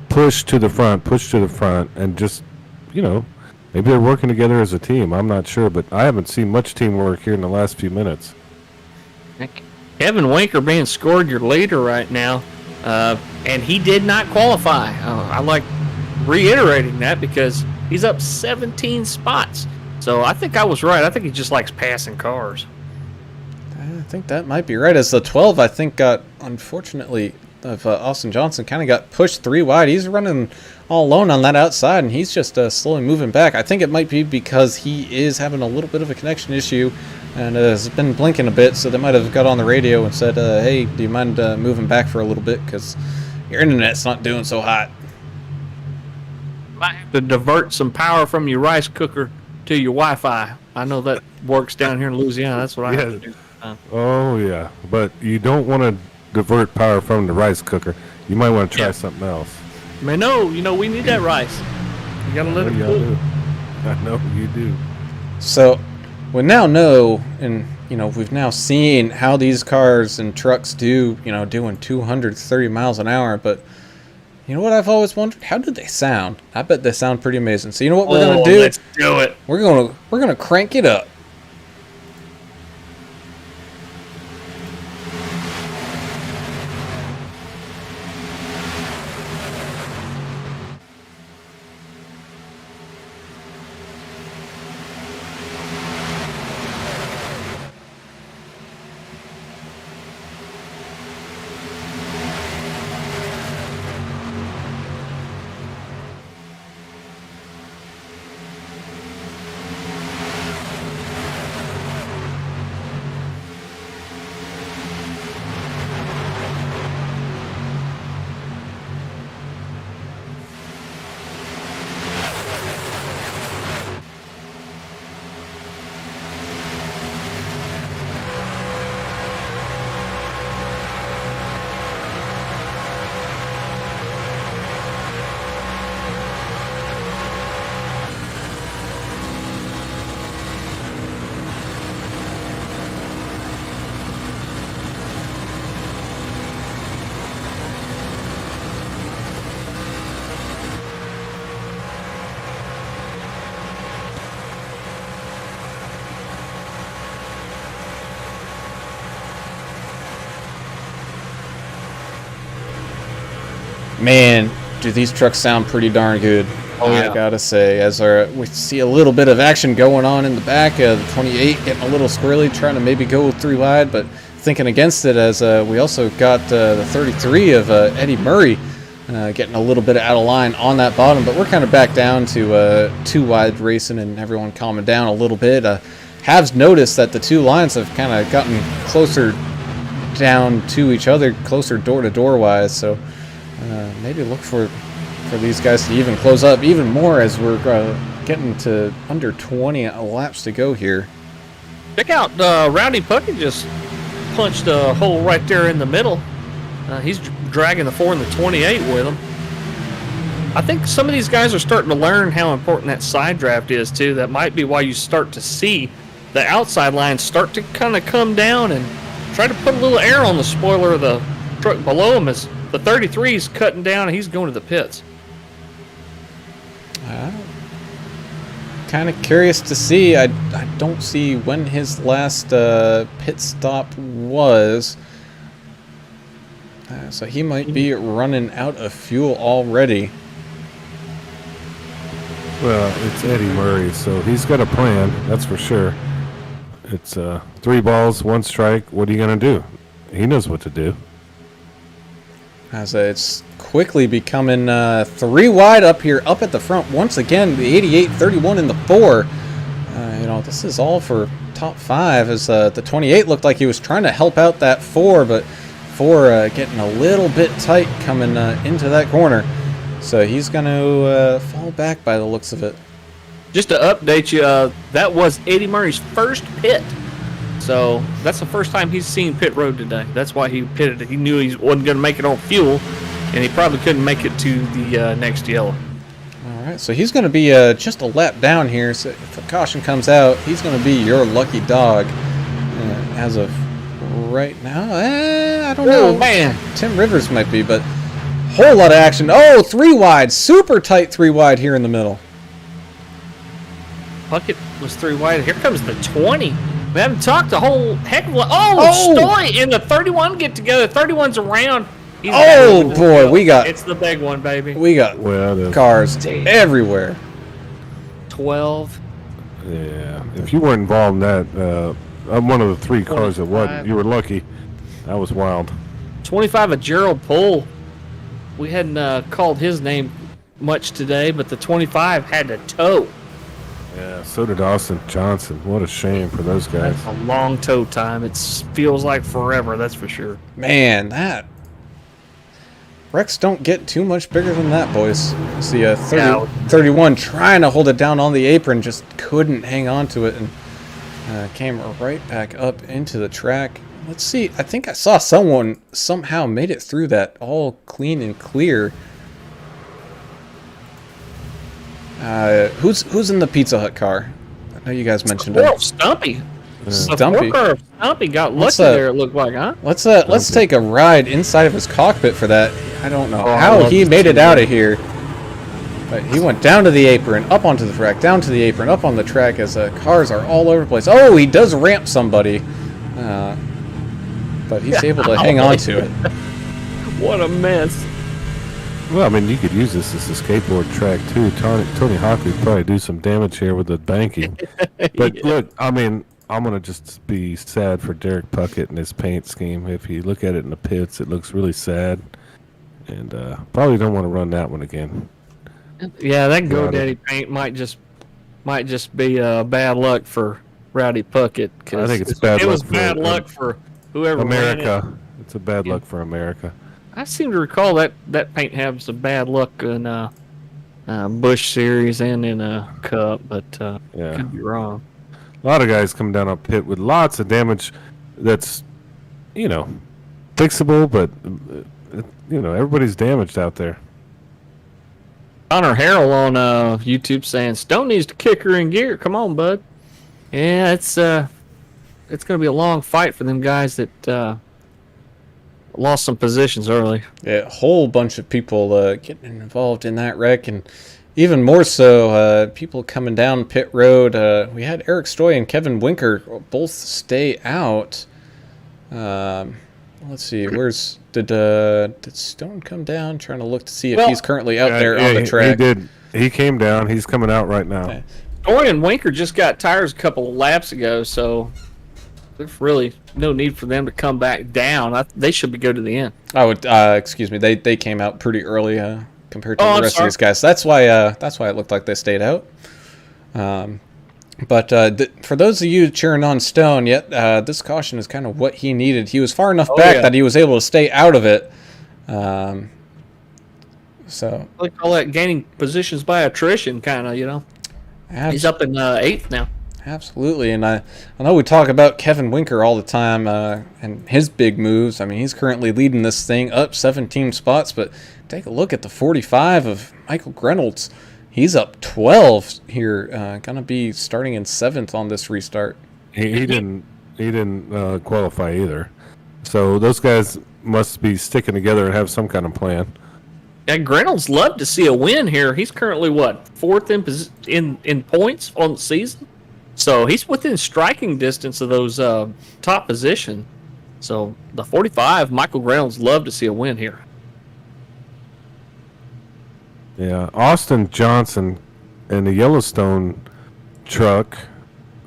push to the front, and just, you know, maybe they're working together as a team. I'm not sure, but I haven't seen much teamwork here in the last few minutes. Kevin Winker being scored your leader right now, and he did not qualify. I like reiterating that because he's up 17 spots. So I think I was right. I think he just likes passing cars. I think that might be right. As the 12, I think, got, unfortunately, of Austin Johnson kind of got pushed 3 wide. He's running all alone on that outside, and he's just slowly moving back. I think it might be because he is having a little bit of a connection issue and has been blinking a bit, so they might have got on the radio and said, hey, do you mind moving back for a little bit because your internet's not doing so hot. Might have to divert some power from your rice cooker to your Wi-Fi. I know that works down here in Louisiana. That's what I have to do. Oh, yeah. But you don't want to divert power from the rice cooker. You might want to try something else. Man, no, we need that rice. You gotta let it cool. I know you do. So we now know, and we've now seen how these cars and trucks do, doing 230 miles an hour. But you know what I've always wondered? How do they sound? I bet they sound pretty amazing. So you know what we're gonna do? Let's do it. We're gonna crank it up. Man, do these trucks sound pretty darn good. Oh, yeah. I gotta say, as we see a little bit of action going on in the back, the 28 getting a little squirrely, trying to maybe go 3 wide, but thinking against it as we also got the 33 of Eddie Murray getting a little bit out of line on that bottom, but we're kind of back down to 2 wide racing and everyone calming down a little bit. Have noticed that the 2 lines have kind of gotten closer down to each other, closer door to door wise, so maybe look for these guys to even close up even more as we're getting to under 20 laps to go here. Check out Rowdy Puckett just punched a hole right there in the middle. He's dragging the 4 and the 28 with him. I think some of these guys are starting to learn how important that side draft is too. That might be why you start to see the outside lines start to kind of come down and try to put a little air on the spoiler of the truck below him as the 33 is cutting down and he's going to the pits. Kind of curious to see. I don't see when his last pit stop was. So he might be running out of fuel already. Well, it's Eddie Murray, so he's got a plan, that's for sure. It's 3 balls, 1 strike. What are you going to do? He knows what to do. As it's quickly becoming 3 wide up here, up at the front. Once again, the 88, 31 in the 4. This is all for top 5 as the 28 looked like he was trying to help out that 4, but 4 getting a little bit tight coming into that corner. So he's going to fall back by the looks of it. Just to update you, that was Eddie Murray's first pit. So that's the first time he's seen pit road today. That's why he pitted it. He knew he wasn't going to make it on fuel, and he probably couldn't make it to the next yellow. All right, so he's going to be just a lap down here. So if a caution comes out, he's going to be your lucky dog as of right now. I don't know. Oh, man. Tim Rivers might be, but whole lot of action. Oh, 3 wide. Super tight 3 wide here in the middle. Puckett was 3 wide. Here comes the 20. We haven't talked a whole heck of a lot. Oh! Stoy and the 31 get together. 31's around. He's Oh, back. boy, we got It's the big one, baby. we got Well, cars everywhere. 12. yeah. If you weren't involved in that, I'm one of the 3 cars that wasn't. 25. You were lucky. That was wild. 25 of Gerald Poole. We hadn't called his name much today, but the 25 had to tow. Yeah. So did Austin Johnson. What a shame for those guys. That's a long tow time. It feels like forever, that's for sure. Man, that wrecks don't get too much bigger than that, boys. See a 31 trying to hold it down on the apron, just couldn't hang on to it, and came right back up into the track. Let's see. I think I saw someone somehow made it through that all clean and clear. Who's in the Pizza Hut car? I know you guys mentioned it. Stumpy. Stumpy. Stumpy got lucky Let's, there, it looked like, huh? Let's take a ride inside of his cockpit for that. I don't know I how love he to made see it out that. of here. But he went down to the apron, up onto the track, down to the apron, up on the track as cars are all over the place. Oh, he does ramp somebody. But he's able to hang on to it. What a mess. Well, I mean, you could use this as a skateboard track too. Tony Hawk would probably do some damage here with the banking. But look, I mean, I'm gonna just be sad for Derek Puckett and his paint scheme. If you look at it in the pits, it looks really sad, and probably don't want to run that one again. Yeah, that Rowdy. GoDaddy paint might just be bad luck for Rowdy Puckett. I think it's bad It luck was for bad luck for whoever ran it. America. It's a bad luck for America. I seem to recall that paint having some bad luck in Busch Series and in Cup, but Yeah. could be wrong. A lot of guys come down on pit with lots of damage that's, fixable, but, everybody's damaged out there. Connor Harrell on YouTube saying Stone needs to kick her in gear. Come on, bud. Yeah, it's going to be a long fight for them guys that lost some positions early. Yeah, a whole bunch of people getting involved in that wreck, and even more so, people coming down pit road. We had Eric Stoy and Kevin Winker both stay out. Let's see, did Stone come down? Trying to look to see if he's currently out there on the track. He did. He came down. He's coming out right now. Okay. Stoy and Winker just got tires a couple of laps ago, so there's really no need for them to come back down. They should go to the end. I would, excuse me, they came out pretty early compared to the rest of these guys. That's why it looked like they stayed out. But for those of you cheering on Stone, this caution is kind of what he needed. He was far enough back that he was able to stay out of it. So They call that gaining positions by attrition, kind of, He's up in 8th now. Absolutely, and I know we talk about Kevin Winker all the time and his big moves. I mean, he's currently leading this thing up 17 spots, but take a look at the 45 of Michael Grenolds. He's up 12 here, gonna be starting in 7th on this restart. He didn't qualify either. So those guys must be sticking together and have some kind of plan. Yeah, Grenolds love to see a win here. He's currently 4th in points on the season, so he's within striking distance of those top position. So the 45, Michael Grenolds love to see a win here. Yeah, Austin Johnson in the Yellowstone truck,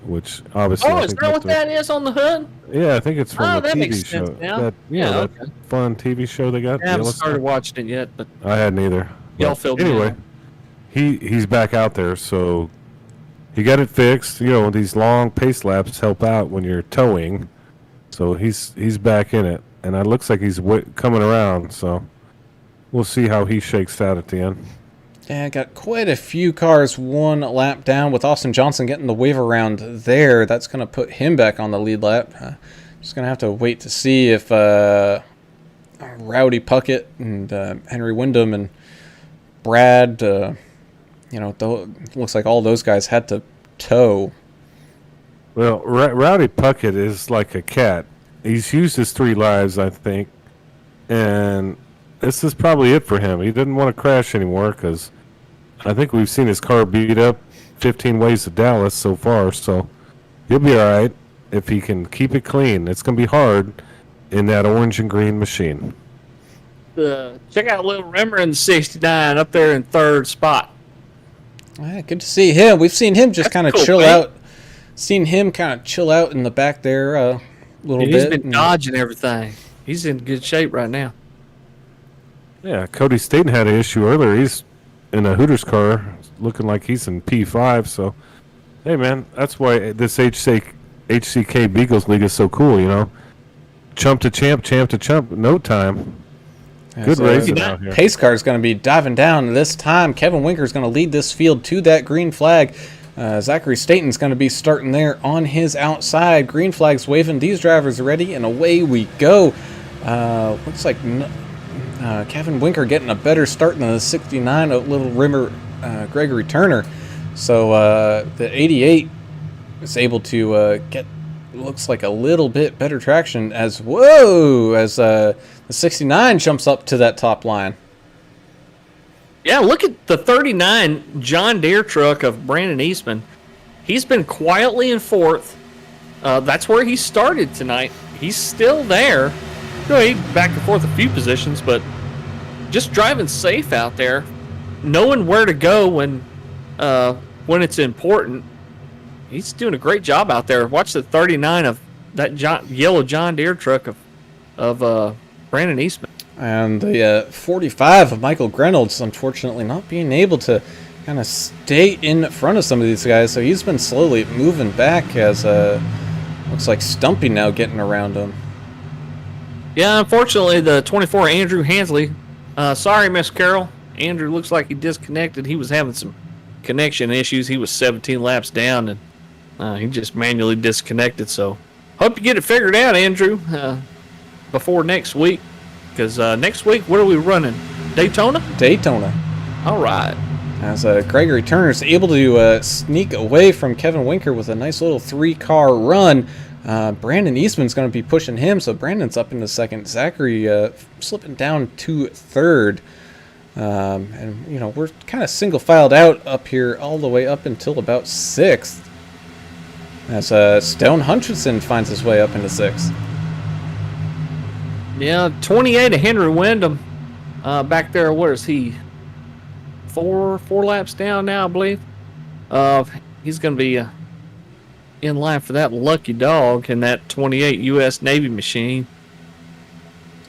which obviously. Oh, is that what that is on the hood? Yeah, I think it's from the that TV makes show. sense now. That Okay. fun TV show they got. I haven't Yellowstone. started watching it yet, but I hadn't either. Y'all But filled me anyway, he's back out there, so he got it fixed. These long pace laps help out when you're towing, so he's back in it, and it looks like he's coming around. So we'll see how he shakes out at the end. Yeah, got quite a few cars one lap down with Austin Johnson getting the wave around there. That's going to put him back on the lead lap. Just going to have to wait to see if Rowdy Puckett and Henry Wyndham and Brad, looks like all those guys had to tow. Well, Rowdy Puckett is like a cat. He's used his 3 lives, I think, and this is probably it for him. He didn't want to crash anymore because I think we've seen his car beat up 15 ways to Dallas so far, so he'll be all right. if he can keep it clean. It's going to be hard in that orange and green machine. Check out Little Rimmer in the 69 up there in third spot. All right, good to see him. We've seen him just kind of cool, chill man. out. Seen him kind of chill out in the back there a little He's bit. been dodging everything. He's in good shape right now. Yeah, Cody Staten had an issue earlier. He's in a Hooters car looking like he's in P5. So, hey, man, that's why this HCK Beagles League is so cool, you know. Chump to champ, champ to chump, no time. Good racing out here. Pace car is going to be diving down this time. Kevin Winker is going to lead this field to that green flag. Zachary Staten's going to be starting there on his outside. Green flag's waving. These drivers are ready, and away we go. Looks like Kevin Winker getting a better start than the 69 of Little Rimmer Gregory Turner. So the 88 is able to get, looks like a little bit better traction as the 69 jumps up to that top line. Yeah, look at the 39 John Deere truck of Brandon Eastman. He's been quietly in fourth. That's where he started tonight. He's still there. He back and forth a few positions, but just driving safe out there, knowing where to go when it's important. He's doing a great job out there. Watch the 39 of that yellow John Deere truck of Brandon Eastman. And the 45 of Michael Grenolds, unfortunately, not being able to kind of stay in front of some of these guys. So he's been slowly moving back as looks like Stumpy now getting around him. Yeah, unfortunately, the 24 Andrew Hansley. Sorry, Miss Carroll. Andrew looks like he disconnected. He was having some connection issues. He was 17 laps down, and he just manually disconnected. So hope you get it figured out, Andrew, before next week. Because next week, what are we running? Daytona? Daytona. All right. As Gregory Turner's able to sneak away from Kevin Winker with a nice little 3-car run. Brandon Eastman's going to be pushing him, so Brandon's up into second. Zachary slipping down to third. And, you know, we're kind of single-filed out up here all the way up until about sixth. As Stone Hutchinson finds his way up into sixth. Yeah, 28 of Henry Wyndham back there. What is he? Four laps down now, I believe. He's going to be in line for that lucky dog in that 28 U.S. Navy machine.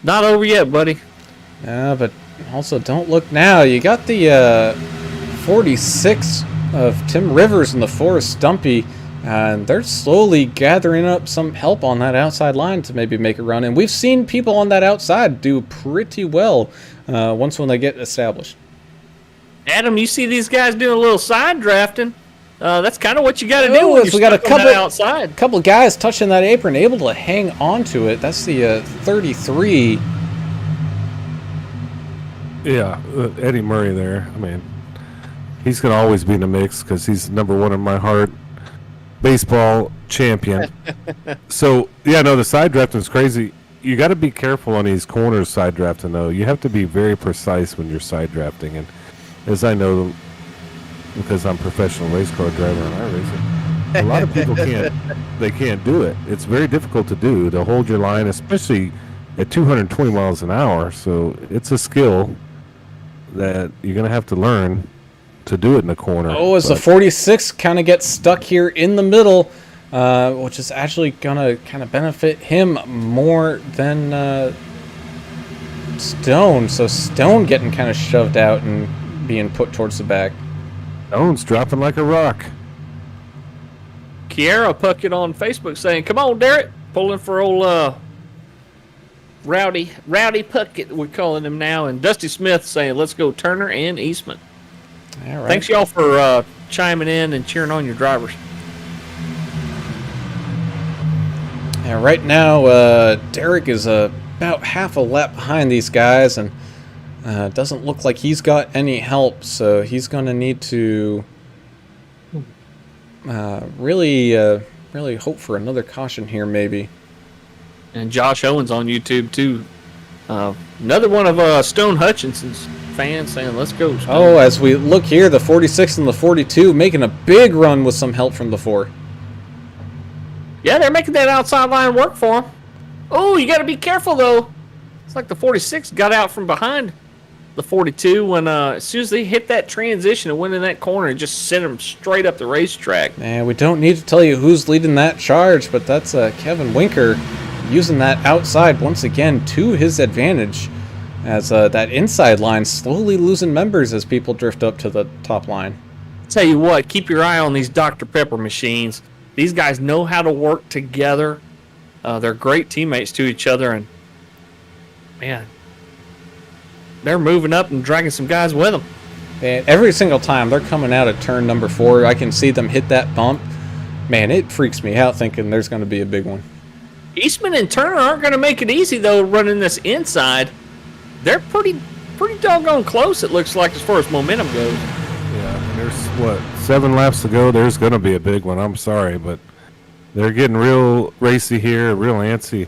Not over yet, buddy. Yeah, but also don't look now. You got the 46 of Tim Rivers and the Forest Stumpy. And they're slowly gathering up some help on that outside line to maybe make a run. And we've seen people on that outside do pretty well once when they get established. Adam, you see these guys doing a little side drafting. That's kind of what you got to do when you're we got stuck on that outside. A couple guys touching that apron, able to hang on to it. That's the 33. Yeah, Eddie Murray there. I mean, he's going to always be in the mix because he's number one in my heart. Baseball champion. So, yeah, no, the side drafting is crazy. You got to be careful on these corners side drafting, though. You have to be very precise when you're side drafting. And as I know, because I'm a professional race car driver and iRacing, a lot of people can't do it. It's very difficult to do, to hold your line, especially at 220 miles an hour. So it's a skill that you're going to have to learn to do it in the corner. As the 46 kind of gets stuck here in the middle, which is actually going to kind of benefit him more than Stone. So Stone getting kind of shoved out and being put towards the back. Stone's dropping like a rock. Kiara Puckett on Facebook saying, "Come on, Derek, pulling for old Rowdy Puckett, we're calling him now." And Dusty Smith saying, "Let's go Turner and Eastman." All right. Thanks, y'all, for chiming in and cheering on your drivers. Yeah, right now, Derek is about half a lap behind these guys, and doesn't look like he's got any help, so he's going to need to really hope for another caution here, maybe. And Josh Owens on YouTube, too. Another one of Stone Hutchinson's fans saying, "Let's go, Stone." As we look here, the 46 and the 42 making a big run with some help from the 4. Yeah, they're making that outside line work for them. Oh, you got to be careful, though. It's like the 46 got out from behind the 42 when as soon as they hit that transition and went in that corner and just sent them straight up the racetrack. And we don't need to tell you who's leading that charge, but that's Kevin Winker using that outside once again to his advantage as that inside line slowly losing members as people drift up to the top line. Tell you what, keep your eye on these Dr. Pepper machines. These guys know how to work together. They're great teammates to each other, and man, they're moving up and dragging some guys with them. And every single time they're coming out at turn number 4, I can see them hit that bump. Man, it freaks me out thinking there's going to be a big one. Eastman and Turner aren't going to make it easy, though, running this inside. They're pretty doggone close, it looks like, as far as momentum goes. Yeah, there's, 7 laps to go. There's going to be a big one. I'm sorry, but they're getting real racy here, real antsy.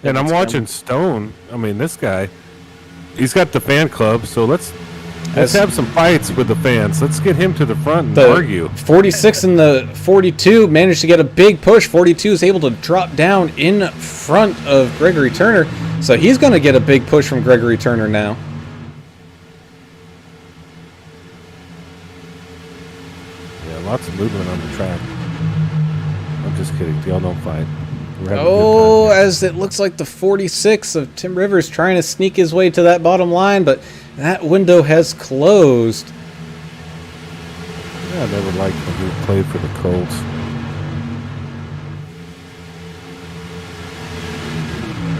And I'm watching Stone. I mean, this guy, he's got the fan club, so let's have some fights with the fans. Let's get him to the front and argue. 46 and the 42 managed to get a big push. 42 is able to drop down in front of Gregory Turner, so he's going to get a big push from Gregory Turner now. Yeah, lots of movement on the track. I'm just kidding. Y'all don't fight. Oh, as it looks like the 46 of Tim Rivers trying to sneak his way to that bottom line, but that window has closed. Yeah, I never liked when he played for the Colts.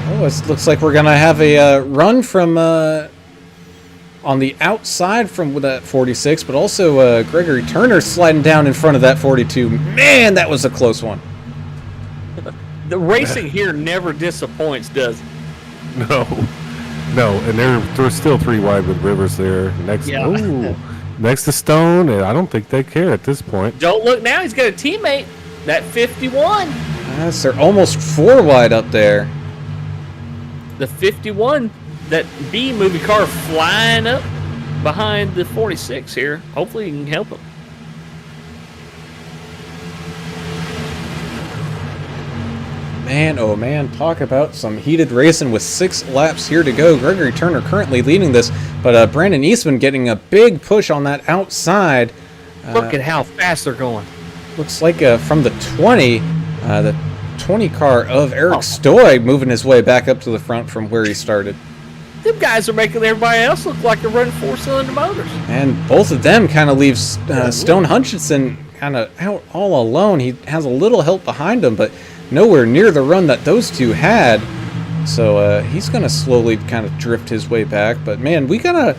Oh, it looks like we're going to have a run from on the outside from that 46, but also Gregory Turner sliding down in front of that 42. Man, that was a close one. The racing here never disappoints, does it? No, and they're still 3 wide with Rivers there. Next to Stone, and I don't think they care at this point. Don't look now, he's got a teammate, that 51. Yes, they're almost 4 wide up there. The 51, that B movie car flying up behind the 46 here. Hopefully you can help him. Man, oh man, talk about some heated racing with 6 laps here to go. Gregory Turner currently leading this, but Brandon Eastman getting a big push on that outside. Look at how fast they're going. Looks like from the 20 car of Eric Stoy moving his way back up to the front from where he started. Them guys are making everybody else look like they're running 4-cylinder motors. And both of them kind of leave Stone Hutchinson kind of out all alone. He has a little help behind him, but nowhere near the run that those two had. So he's going to slowly kind of drift his way back. But man, we kind of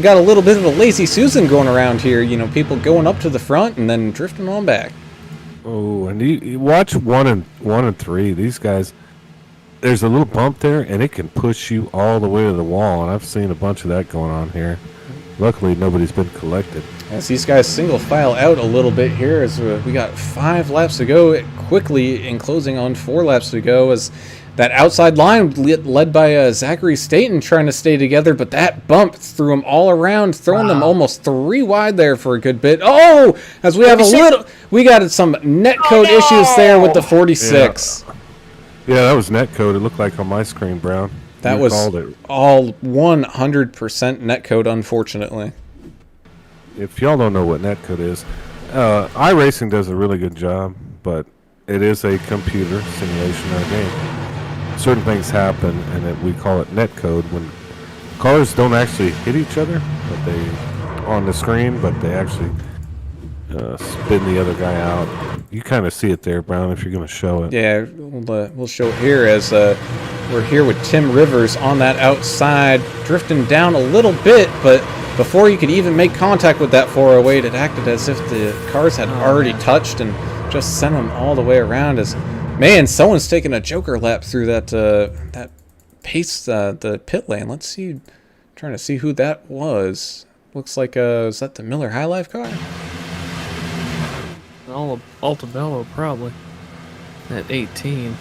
got a little bit of a lazy Susan going around here. You know, people going up to the front and then drifting on back. Oh, and you watch 1 and 3. These guys, there's a little bump there, and it can push you all the way to the wall. And I've seen a bunch of that going on here. Luckily, nobody's been collected. As these guys single file out a little bit here, as we got 5 laps to go, quickly enclosing on 4 laps to go, as that outside line led by Zachary Staten trying to stay together, but that bump threw them all around, throwing them almost 3 wide there for a good bit. Oh, as we have we got some netcode issues there with the 46. Yeah, that was netcode. It looked like on my screen, Brown. That was all 100% netcode, unfortunately. If y'all don't know what netcode is, iRacing does a really good job, but it is a computer simulation of a game. Certain things happen, and we call it netcode when cars don't actually hit each other, but they on the screen, but they actually spin the other guy out. You kind of see it there, Brown, if you're going to show it. Yeah, we'll show it here as we're here with Tim Rivers on that outside, drifting down a little bit, but before you could even make contact with that 408, it acted as if the cars had already touched and just sent them all the way around. As man, someone's taking a joker lap through that pace, the pit lane. Let's see, trying to see who that was. Looks like is that the Miller High Life car? Altabello probably at 18.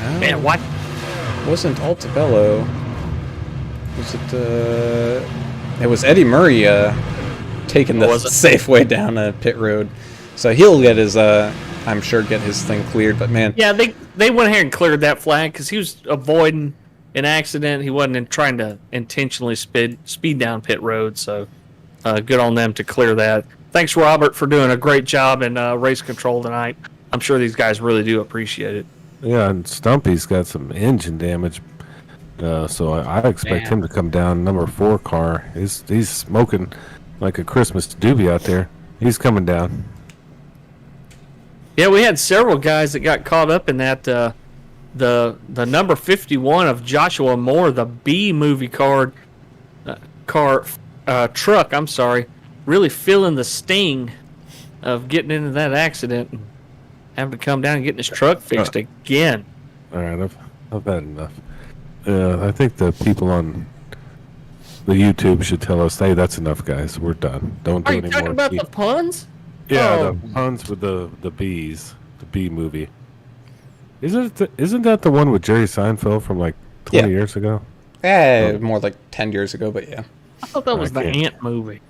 Oh, Man, what? Wasn't Altabello? Was it? It was Eddie Murray taking the safe way down pit road. So he'll get his. I I'm sure, get his thing cleared. But man, Yeah, they went ahead and cleared that flag because he was avoiding an accident. He wasn't trying to intentionally speed down pit road. So good on them to clear that. Thanks, Robert, for doing a great job in race control tonight. I'm sure these guys really do appreciate it. Yeah, and Stumpy's got some engine damage, so I expect him to come down. Number 4 car, he's smoking like a Christmas doobie out there. He's coming down. Yeah, we had several guys that got caught up in that. The number 51 of Joshua Moore, the B movie truck. I'm sorry, really feeling the sting of getting into that accident and having to come down and getting his truck fixed again. All right, I've had enough. I think the people on the YouTube should tell us, hey, that's enough, guys. We're done. Don't do Are you any talking more. about the puns? Yeah, Oh. the puns with the bees, the bee movie. Isn't that the one with Jerry Seinfeld from like 20 Yeah. years ago? more like 10 years ago, but yeah. I thought that was the Okay. ant movie.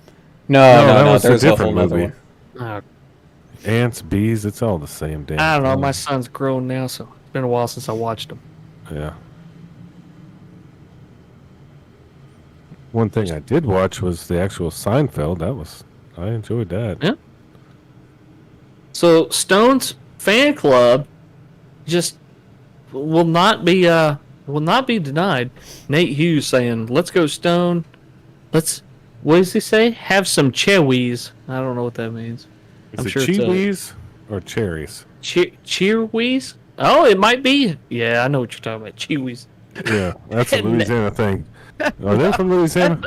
No, that was there's a a different whole other movie. one. Uh, Ants, bees, it's all the same damn I don't know. thing. My son's grown now, so it's been a while since I watched him. Yeah. One thing I did watch was the actual Seinfeld. I enjoyed that. Yeah. So Stone's fan club just will not be denied. Nate Hughes saying, "Let's go Stone. What does he say? Have some chewies." I don't know what that means. Is it chewies or cherries? Cheerwees? Oh, it might be. Yeah, I know what you're talking about. Chewies. Yeah, that's a Louisiana thing. Are they from Louisiana?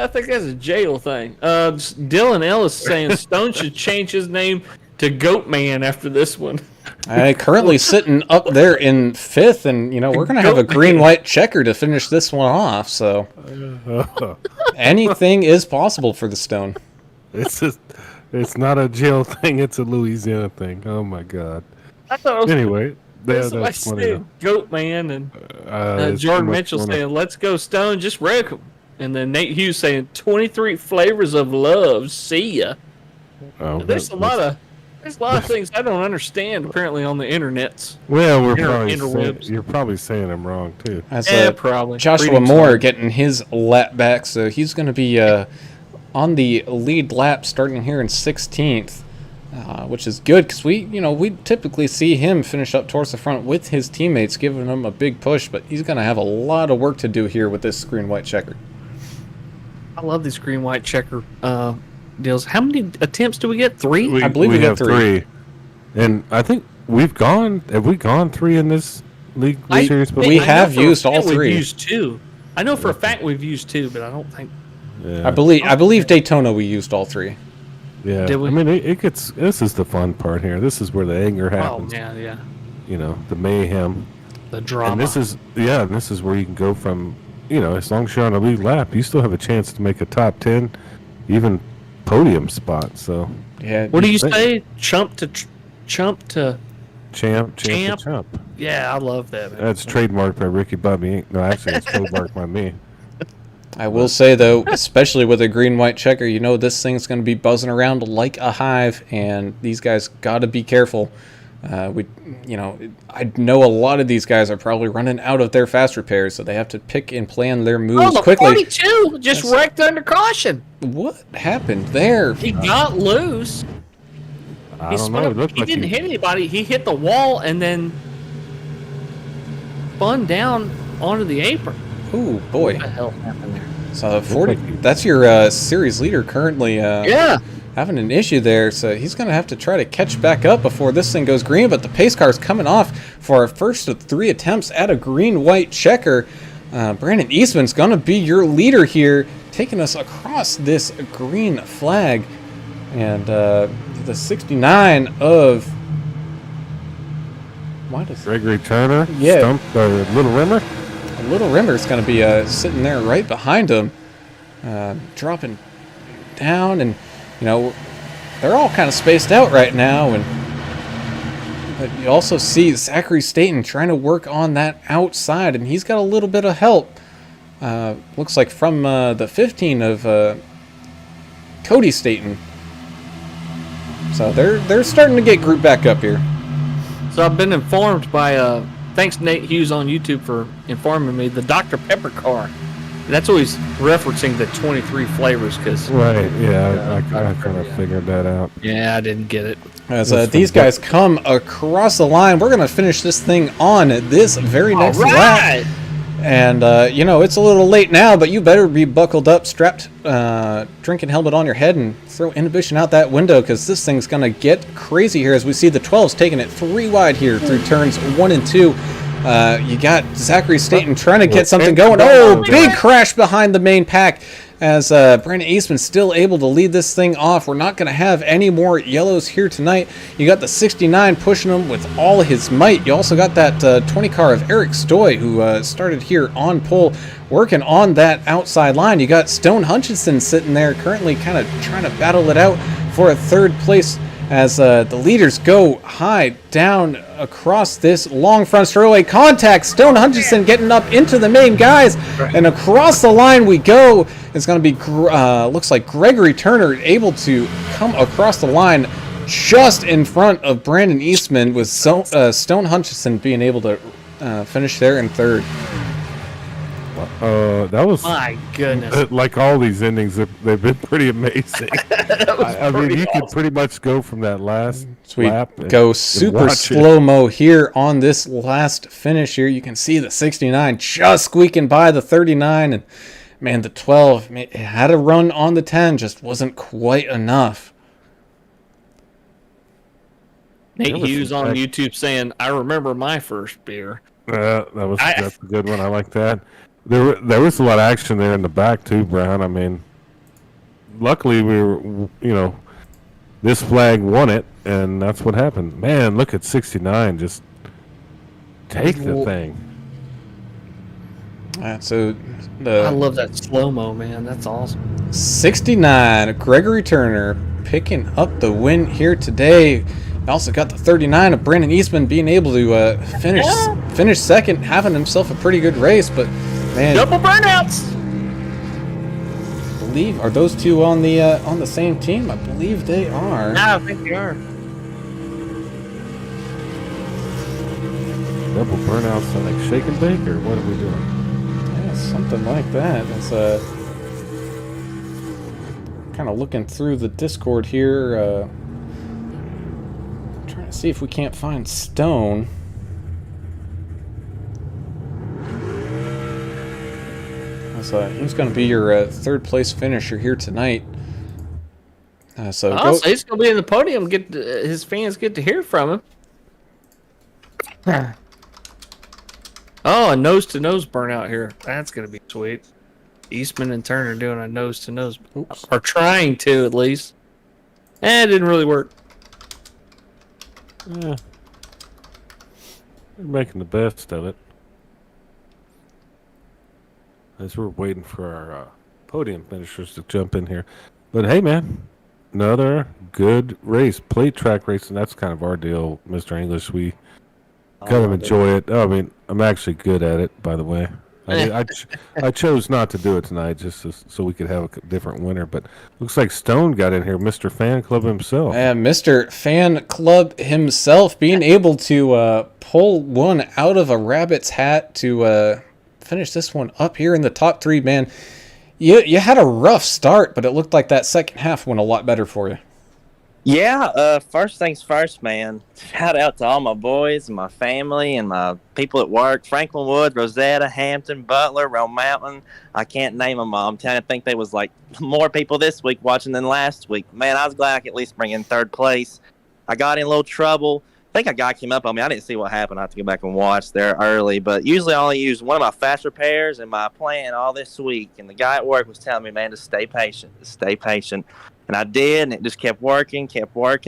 I think that's a jail thing. Dylan Ellis saying Stone should change his name to Goat Man after this one. Currently sitting up there in 5th, and we're gonna have a green-white checker to finish this one off. So anything is possible for the Stone. It's not a jail thing. It's a Louisiana thing. Oh my God. I thought it was Anyway, that's that's funny. saying Goat Man, and It's Jordan too much Mitchell fun. saying, "Let's go Stone, just wreck 'em." And then Nate Hughes saying, "23 flavors of love, see ya." Oh, There's a lot of things I don't understand apparently on the internets. Well, interwebs. you're probably saying them wrong too. As Yeah, probably. Joshua Reading Moore some- getting his lap back, so he's going to be on the lead lap starting here in 16th, which is good because we typically see him finish up towards the front with his teammates, giving him a big push, but he's going to have a lot of work to do here with this green-white checker. I love these green white checker deals. How many attempts do we get? 3? I believe we got have 3. And I think have we gone 3 in this league series? We have used all We've 3. used 2. I know for a fact we've used 2, but I don't think. Yeah. I believe Daytona we used all 3. Yeah. Did we? I mean, it gets. This is the fun part here. This is where the anger Oh happens. man, yeah, The mayhem. the drama. And this is where you can go from. As long as you're on a lead lap, you still have a chance to make a top 10, even podium spot. So Yeah. What do you think- say? Chump to. champ. Champ. Yeah, I love that. Man. That's trademarked by Ricky Bobby. No, actually, it's trademarked by me. I will say, though, especially with a green-white checker, this thing's going to be buzzing around like a hive, and these guys got to be careful. I know a lot of these guys are probably running out of their fast repairs, so they have to pick and plan their moves the quickly. 42 just wrecked under caution. What happened there? He got loose. I don't know. It looked He like didn't hit anybody. He hit the wall and then spun down onto the apron. Ooh, boy. What the hell happened there? So 40. That's your series leader currently. Yeah. Having an issue there, so he's going to have to try to catch back up before this thing goes green, but the pace car's coming off for our first of 3 attempts at a green-white checker. Brandon Eastman's going to be your leader here, taking us across this green flag. And the 69 of... What is Gregory Turner. Yeah. Little Rimmer. Little Rimmer's going to be sitting there right behind him, dropping down, and they're all kind of spaced out right now. But you also see Zachary Staten trying to work on that outside, and he's got a little bit of help. Looks like from the 15 of Cody Staten. So they're starting to get grouped back up here. So I've been informed by thanks Nate Hughes on YouTube for informing me the Dr. Pepper car. That's always referencing the 23 flavors because Right, yeah, I kind of figured that out. yeah, I didn't get it. As these guys come across the line, we're going to finish this thing on this very next lap. And, it's a little late now, but you better be buckled up, strapped, drinking helmet on your head, and throw inhibition out that window, because this thing's going to get crazy here as we see the 12s taking it 3 wide here through turns 1 and 2. You got Zachary Staten trying to get something going. Oh, big crash behind the main pack as Brandon Eastman still able to lead this thing off. We're not going to have any more yellows here tonight. You got the 69 pushing him with all his might. You also got that 20 car of Eric Stoy, who started here on pole, working on that outside line. You got Stone Hutchinson sitting there currently kind of trying to battle it out for a 3rd place as the leaders go high down across this long front straightaway. Contact, Stone Hutchinson getting up into the main guys, and across the line we go. It's going to be, looks like Gregory Turner able to come across the line just in front of Brandon Eastman, with Stone Hutchinson being able to finish there in 3rd. That was, My goodness. like all these endings, they've been pretty amazing. I mean, you could pretty much go from that last lap. Go super slow-mo here on this last finish here. You can see the 69 just squeaking by the 39, and man, the 12 it had a run on the 10, just wasn't quite enough. Nate Hughes on YouTube saying, "I remember my first beer." That's a good one. I like that. There was a lot of action there in the back too, Brown. I mean, luckily we were, this flag won it, and that's what happened. Man, look at 69, just take the thing. So I love that slow-mo, man. That's awesome. 69, Gregory Turner picking up the win here today. Also got the 39 of Brandon Eastman being able to finish second, having himself a pretty good race. But man, double burnouts. I believe, are those two on the same team? I believe they are. No, I think they are. Double burnouts on like shake and bake, or what are we doing? Yeah, something like that. It's kind of looking through the Discord here. Trying to see if we can't find Stone. He's going to be your 3rd place finisher here tonight. So he's going to be in the podium. His fans get to hear from him. Oh, a nose-to-nose burnout here. That's going to be sweet. Eastman and Turner doing a nose-to-nose. Or trying to, at least. It didn't really work. Yeah. They're making the best of it. As we're waiting for our podium finishers to jump in here. But hey, man, another good race. Plate track race, and that's kind of our deal, Mr. English. We kind of enjoy it. I mean, I'm actually good at it, by the way. I chose not to do it tonight just so we could have a different winner. But looks like Stone got in here, Mr. Fan Club himself. And Mr. Fan Club himself being able to pull one out of a rabbit's hat to finish this one up here in the top 3, man. You had a rough start, but it looked like that second half went a lot better for you. Yeah, first things first, man. Shout out to all my boys and my family and my people at work. Franklin Woods, Rosetta, Hampton, Butler, Rome Mountain. I can't name them all. I'm trying to think there was like more people this week watching than last week. Man, I was glad I could at least bring in 3rd place. I got in a little trouble. I think a guy came up on me. I didn't see what happened. I have to go back and watch there early. But usually I only use one of my fast repairs in my plan all this week. And the guy at work was telling me, man, to stay patient. Stay patient. And I did, and it just kept working.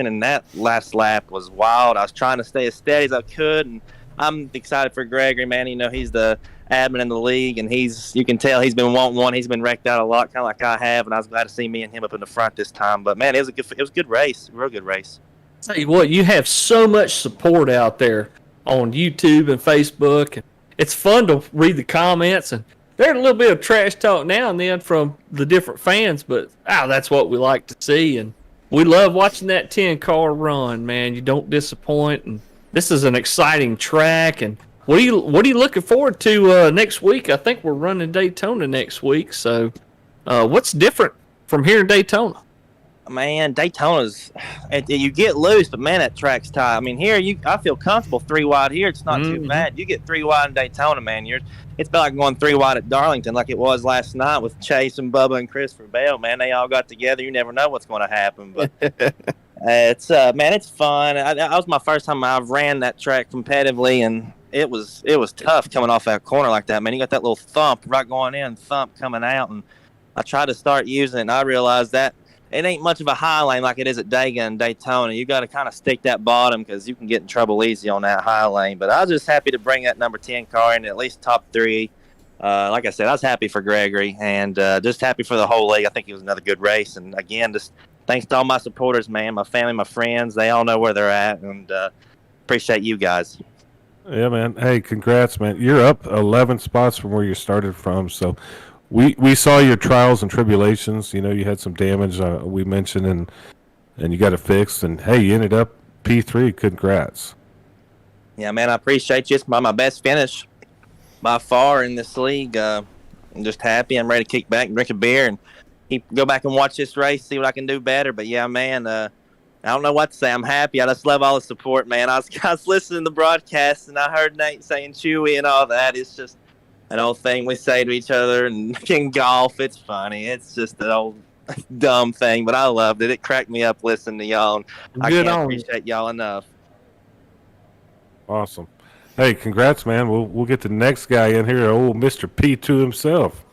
And that last lap was wild. I was trying to stay as steady as I could. And I'm excited for Gregory, man. He's the admin in the league, and you can tell he's been wanting one. He's been wrecked out a lot, kind of like I have. And I was glad to see me and him up in the front this time. But, man, it was a good race, a real good race. Tell you what, you have so much support out there on YouTube and Facebook. And it's fun to read the comments, and there's a little bit of trash talk now and then from the different fans, but that's what we like to see. And we love watching that 10-car run, man. You don't disappoint, and this is an exciting track. And what are you looking forward to next week? I think we're running Daytona next week. So, what's different from here in Daytona? Man, Daytona's you get loose, but man, that track's tight. I mean, here I feel comfortable 3 wide here. It's not too bad. You get 3 wide in Daytona, man. It's about like going 3 wide at Darlington, like it was last night with Chase and Bubba and Christopher Bell. Man, they all got together. You never know what's going to happen, but it's man, it's fun. That was my first time I've ran that track competitively, and it was tough coming off that corner like that. Man, you got that little thump right going in, thump coming out, and I tried to start using it, and I realized that it ain't much of a high lane like it is at Dega and Daytona. You got to kind of stick that bottom because you can get in trouble easy on that high lane. But I was just happy to bring that number 10 car in at least top 3. Like I said, I was happy for Gregory and just happy for the whole league. I think it was another good race. And, again, just thanks to all my supporters, man, my family, my friends. They all know where they're at, and appreciate you guys. Yeah, man. Hey, congrats, man. You're up 11 spots from where you started from, so – We saw your trials and tribulations. You know, you had some damage we mentioned, and you got it fixed. And hey, you ended up P3. Congrats. Yeah, man, I appreciate you. It's my best finish by far in this league. I'm just happy. I'm ready to kick back and drink a beer and go back and watch this race, see what I can do better. But yeah, man, I don't know what to say. I'm happy. I just love all the support, man. I was listening to the broadcast and I heard Nate saying Chewy and all that. It's just an old thing we say to each other, and in golf, it's funny. It's just an old dumb thing, but I loved it. It cracked me up listening to y'all, and I can't appreciate y'all enough. Awesome. Hey, congrats, man. We'll get the next guy in here, old Mr. P2 himself.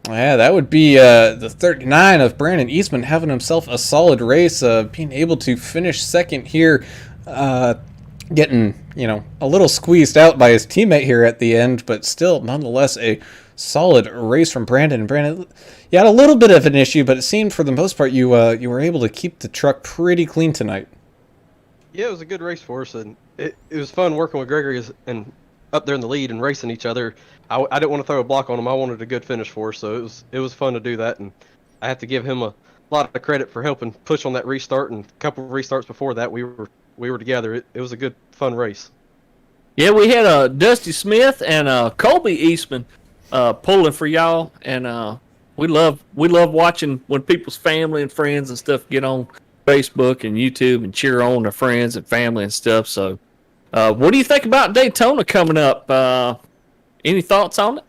Yeah, that would be the 39 of Brandon Eastman having himself a solid race, being able to finish second here, getting, a little squeezed out by his teammate here at the end, but still, nonetheless, a solid race from Brandon. And Brandon, you had a little bit of an issue, but it seemed for the most part you were able to keep the truck pretty clean tonight. Yeah, it was a good race for us, and it was fun working with Gregory and up there in the lead and racing each other. I didn't want to throw a block on him. I wanted a good finish for us, so it was fun to do that, and I have to give him a lot of credit for helping push on that restart, and a couple of restarts before that we were together. It was a good, fun race. Yeah, we had Dusty Smith and Colby Eastman pulling for y'all, and we love watching when people's family and friends and stuff get on Facebook and YouTube and cheer on their friends and family and stuff. So, what do you think about Daytona coming up? Any thoughts on it?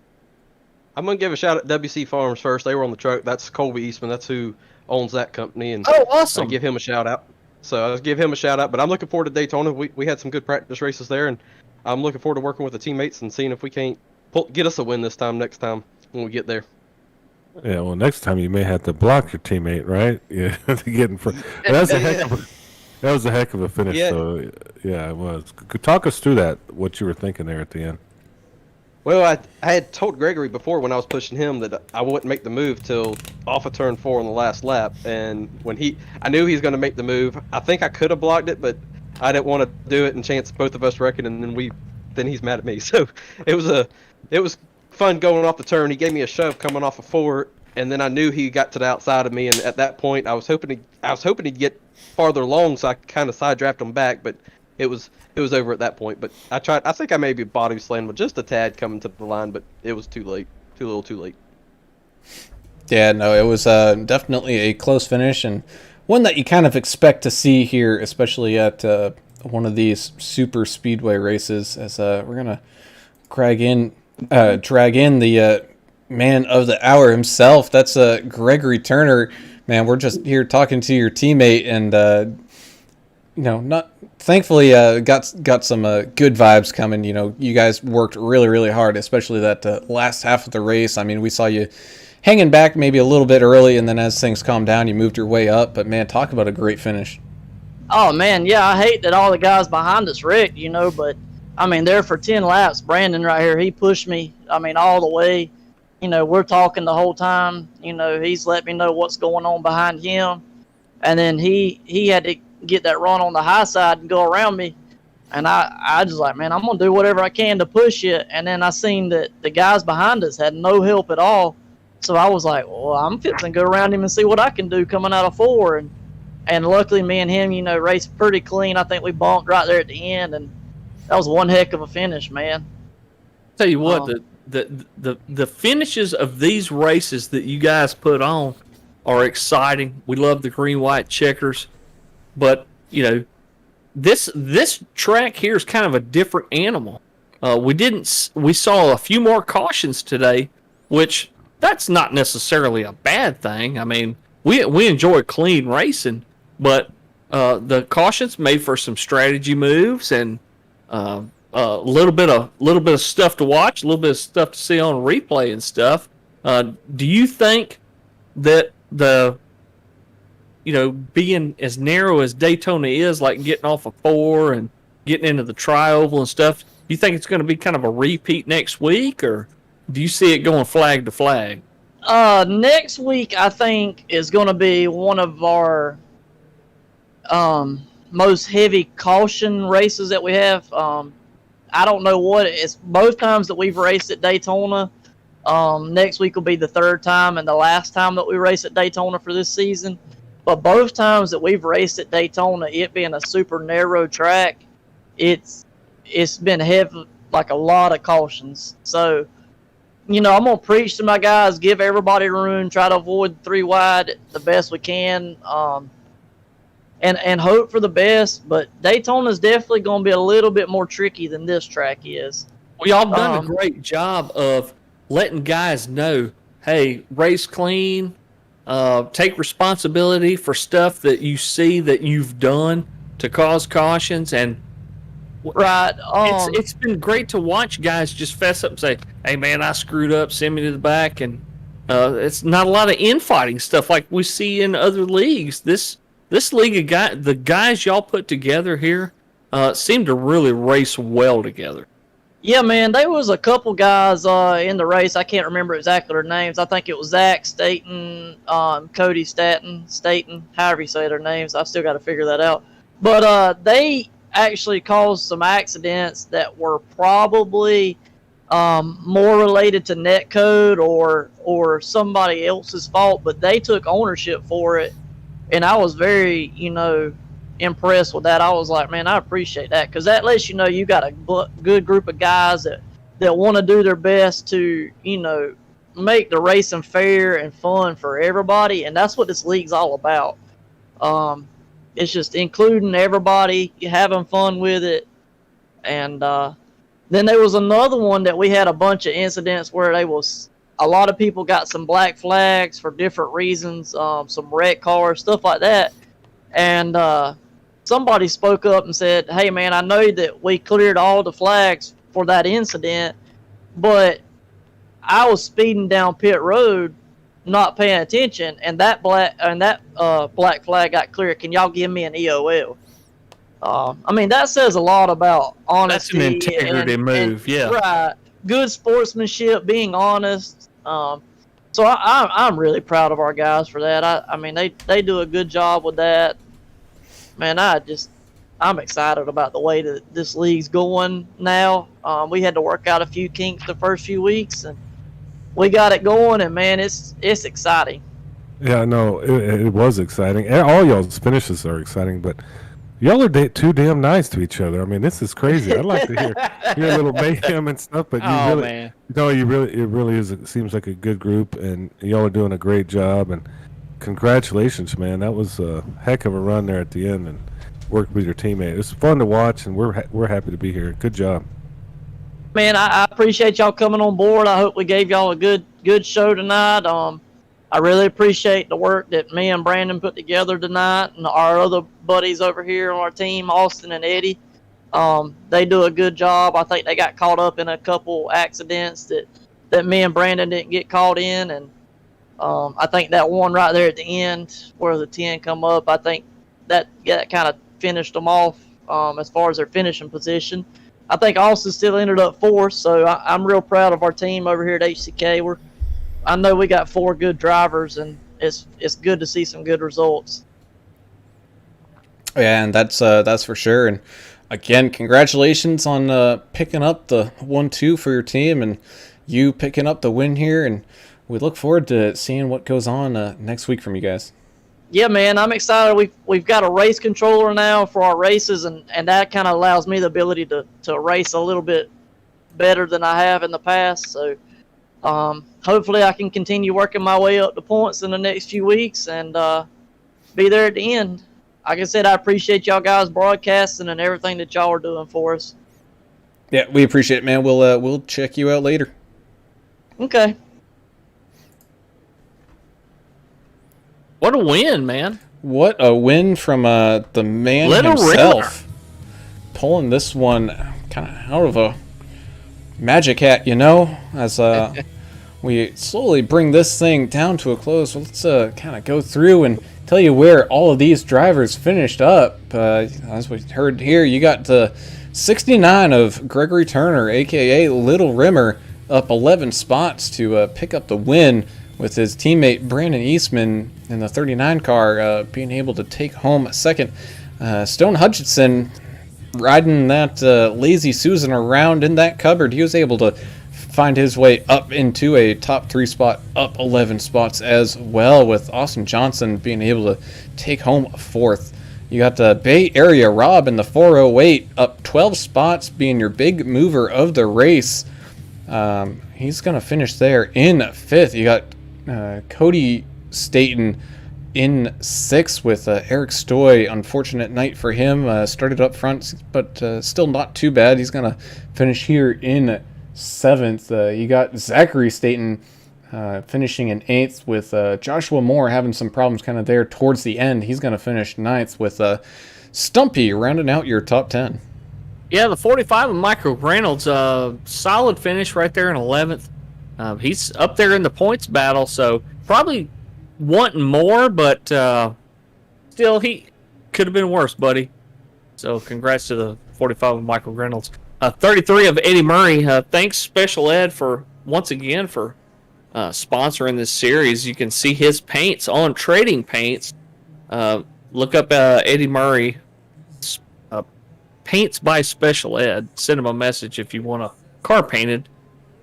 I'm gonna give a shout out to WC Farms first. They were on the truck. That's Colby Eastman. That's who owns that company, and awesome! I give him a shout out. So I'll give him a shout out. But I'm looking forward to Daytona. We had some good practice races there, and I'm looking forward to working with the teammates and seeing if we can't get us a win next time when we get there. Yeah, well, next time you may have to block your teammate, right? Yeah, to get in front. That was a heck of a finish. Yeah. So yeah, it was. Talk us through that. What you were thinking there at the end. Well, I had told Gregory before when I was pushing him that I wouldn't make the move till off of turn 4 on the last lap, and when I knew he was going to make the move. I think I could have blocked it, but I didn't want to do it and chance both of us wrecking, and then he's mad at me. So it was fun going off the turn. He gave me a shove coming off of 4, and then I knew he got to the outside of me, and at that point I was hoping he'd get farther along, so I kind of side drafted him back, but it was over at that point. But I think I maybe body slammed with just a tad coming to the line, but it was too late. Too late. Yeah, no, it was definitely a close finish, and one that you kind of expect to see here, especially at one of these super speedway races, as we're going to drag in the man of the hour himself. That's Gregory Turner. Man, we're just here talking to your teammate, and thankfully got some good vibes coming. You guys worked really, really hard, especially that last half of the race. I mean, we saw you hanging back maybe a little bit early, and then as things calmed down, you moved your way up. But man, talk about a great finish. Oh man, yeah, I hate that all the guys behind us wrecked, but I mean, there for 10 laps, Brandon right here, he pushed me, all the way. We're talking the whole time. He's let me know what's going on behind him. And then he had to get that run on the high side and go around me. And I just like, man, I'm going to do whatever I can to push it. And then I seen that the guys behind us had no help at all. So I was like, well, I'm fixing to go around him and see what I can do coming out of 4. And luckily me and him, raced pretty clean. I think we bumped right there at the end. And that was one heck of a finish, man. Tell you what, the finishes of these races that you guys put on are exciting. We love the green white checkers, but this track here is kind of a different animal. We saw a few more cautions today, which that's not necessarily a bad thing. I mean, we enjoy clean racing, but the cautions made for some strategy moves and a little bit of stuff to watch, a little bit of stuff to see on replay and stuff. Do you think that being as narrow as Daytona is, like getting off of 4 and getting into the tri-oval and stuff, do you think it's going to be kind of a repeat next week, or do you see it going flag to flag? Next week, I think, is going to be one of our most heavy caution races that we have. I don't know what it's both times that we've raced at Daytona. Next week will be the third time and the last time that we race at Daytona for this season. But both times that we've raced at Daytona, it being a super narrow track, it's been heavy, like a lot of cautions. So, I'm going to preach to my guys, give everybody room, try to avoid 3 wide the best we can, and hope for the best. But Daytona's definitely going to be a little bit more tricky than this track is. Well, y'all done a great job of letting guys know, hey, race clean, take responsibility for stuff that you see that you've done to cause cautions, and right. It's been great to watch guys just fess up and say, hey man, I screwed up, send me to the back, and it's not a lot of infighting stuff like we see in other leagues. This league of the guys y'all put together here seem to really race well together. Yeah, man, there was a couple guys in the race. I can't remember exactly their names. I think it was Zach Staten, Cody Staten, however you say their names. I've still got to figure that out. But they actually caused some accidents that were probably more related to netcode or somebody else's fault, but they took ownership for it. And I was very, impressed with that. I was like, man, I appreciate that, because that lets you know you got a good group of guys that want to do their best to, make the racing fair and fun for everybody, and that's what this league's all about. It's just including everybody, having fun with it, and then there was another one that we had a bunch of incidents where a lot of people got some black flags for different reasons, some wrecked cars, stuff like that, and somebody spoke up and said, hey man, I know that we cleared all the flags for that incident, but I was speeding down pit road not paying attention, and that black flag got cleared. Can y'all give me an EOL? That says a lot about honesty. That's an integrity move, yeah. Right. Good sportsmanship, being honest. So I'm really proud of our guys for that. They do a good job with that. Man, I'm excited about the way that this league's going now. We had to work out a few kinks the first few weeks, and we got it going, and man, it's exciting. Yeah, no, it was exciting. All y'all's finishes are exciting, but y'all are too damn nice to each other. I mean, this is crazy. I'd like to hear a little mayhem and stuff, but man. it really is. It seems like a good group, and y'all are doing a great job. And congratulations, man. That was a heck of a run there at the end, and worked with your teammate. It was fun to watch, and we're happy to be here. Good job. Man, I appreciate y'all coming on board. I hope we gave y'all a good show tonight. I really appreciate the work that me and Brandon put together tonight, and our other buddies over here on our team, Austin and Eddie. They do a good job. I think they got caught up in a couple accidents that me and Brandon didn't get caught in, and I think that one right there at the end where the 10 come up, I think that kind of finished them off as far as their finishing position. I think Austin still ended up fourth, so I'm real proud of our team over here at HCK. I know we got 4 good drivers, and it's good to see some good results. Yeah, and that's for sure. And again, congratulations on picking up the 1-2 for your team, and you picking up the win here. And we look forward to seeing what goes on next week from you guys. yeah, man, I'm excited. We've got a race controller now for our races, and that kind of allows me the ability to race a little bit better than I have in the past. So hopefully I can continue working my way up the points in the next few weeks and be there at the end. Like I said, I appreciate y'all guys broadcasting and everything that y'all are doing for us. Yeah, we appreciate it, man. We'll check you out later. Okay. What a win, man. What a win from the man Little himself. Pulling this one kind of out of a magic hat, as we slowly bring this thing down to a close. Let's kind of go through and tell you where all of these drivers finished up. As we heard here, you got 69 of Gregory Turner, a.k.a. Little Rimmer, up 11 spots to pick up the win, with his teammate Brandon Eastman in the 39 car being able to take home second. Stone Hutchinson riding that Lazy Susan around in that cupboard. He was able to find his way up into a top 3 spot, up 11 spots as well, with Austin Johnson being able to take home fourth. You got the Bay Area Rob in the 408, up 12 spots, being your big mover of the race. He's going to finish there in fifth. You got Cody Staten in sixth with Eric Stoy. Unfortunate night for him. Started up front, but still not too bad. He's going to finish here in seventh. You got Zachary Staten finishing in eighth, with Joshua Moore having some problems kind of there towards the end. He's going to finish ninth, with Stumpy rounding out your top 10. Yeah, the 45 of Michael Reynolds, solid finish right there in 11th. He's up there in the points battle, so probably wanting more, but still, he could have been worse, buddy. So congrats to the 45 of Michael Reynolds. 33 of Eddie Murray. Thanks, Special Ed, for once again for sponsoring this series. You can see his paints on Trading Paints. Look up Eddie Murray Paints by Special Ed. Send him a message if you want a car painted.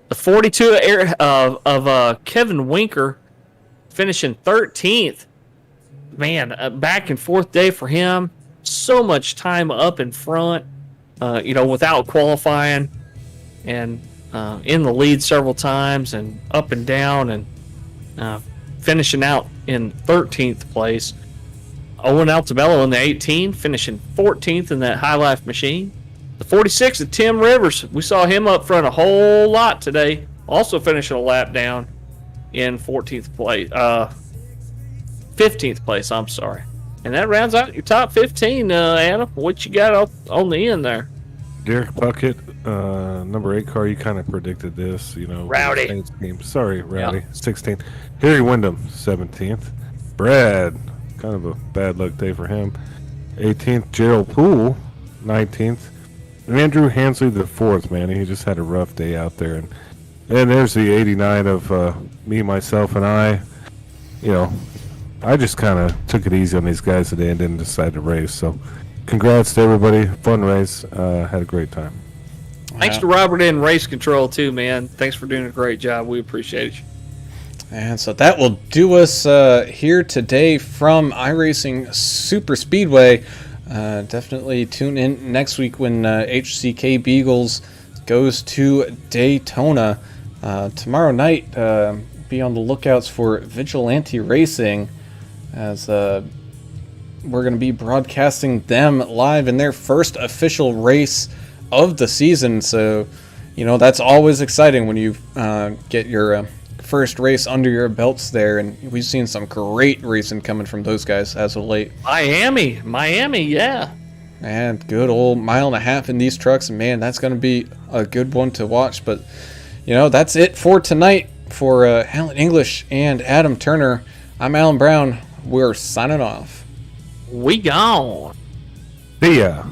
The 42 of Kevin Winker finishing 13th. Man, back and forth day for him. So much time up in front, without qualifying, and in the lead several times and up and down, and finishing out in 13th place. Owen Altabello in the 18, finishing 14th in that High Life machine. The 46 of Tim Rivers, we saw him up front a whole lot today, also finishing a lap down in 14th place, 15th place, I'm sorry. And that rounds out your top 15, Adam. What you got on the end there? Derek Puckett, number 8 car, you kind of predicted this, Rowdy. Sorry, Rowdy, Yep. 16th. Harry Wyndham, 17th. Brad, kind of a bad luck day for him. 18th, Gerald Poole, 19th. Andrew Hansley, the 4th, man. He just had a rough day out there. And there's the 89 of me, myself, and I. I just kind of took it easy on these guys today and didn't decide to race. So congrats to everybody. Fun race. Had a great time. Thanks to Robert in Race Control, too, man. Thanks for doing a great job. We appreciate it. And so that will do us here today from iRacing Superspeedway. Definitely tune in next week when HCK Beagles goes to Daytona. Tomorrow night, be on the lookouts for Vigilante Racing, as we're going to be broadcasting them live in their first official race of the season. So, that's always exciting when you get your first race under your belts there, and we've seen some great racing coming from those guys as of late. Miami, yeah. And good old mile and a half in these trucks, and man, that's going to be a good one to watch. But that's it for tonight. For Alan English and Adam Turner, I'm Alan Brown. We're signing off. We gone. See ya.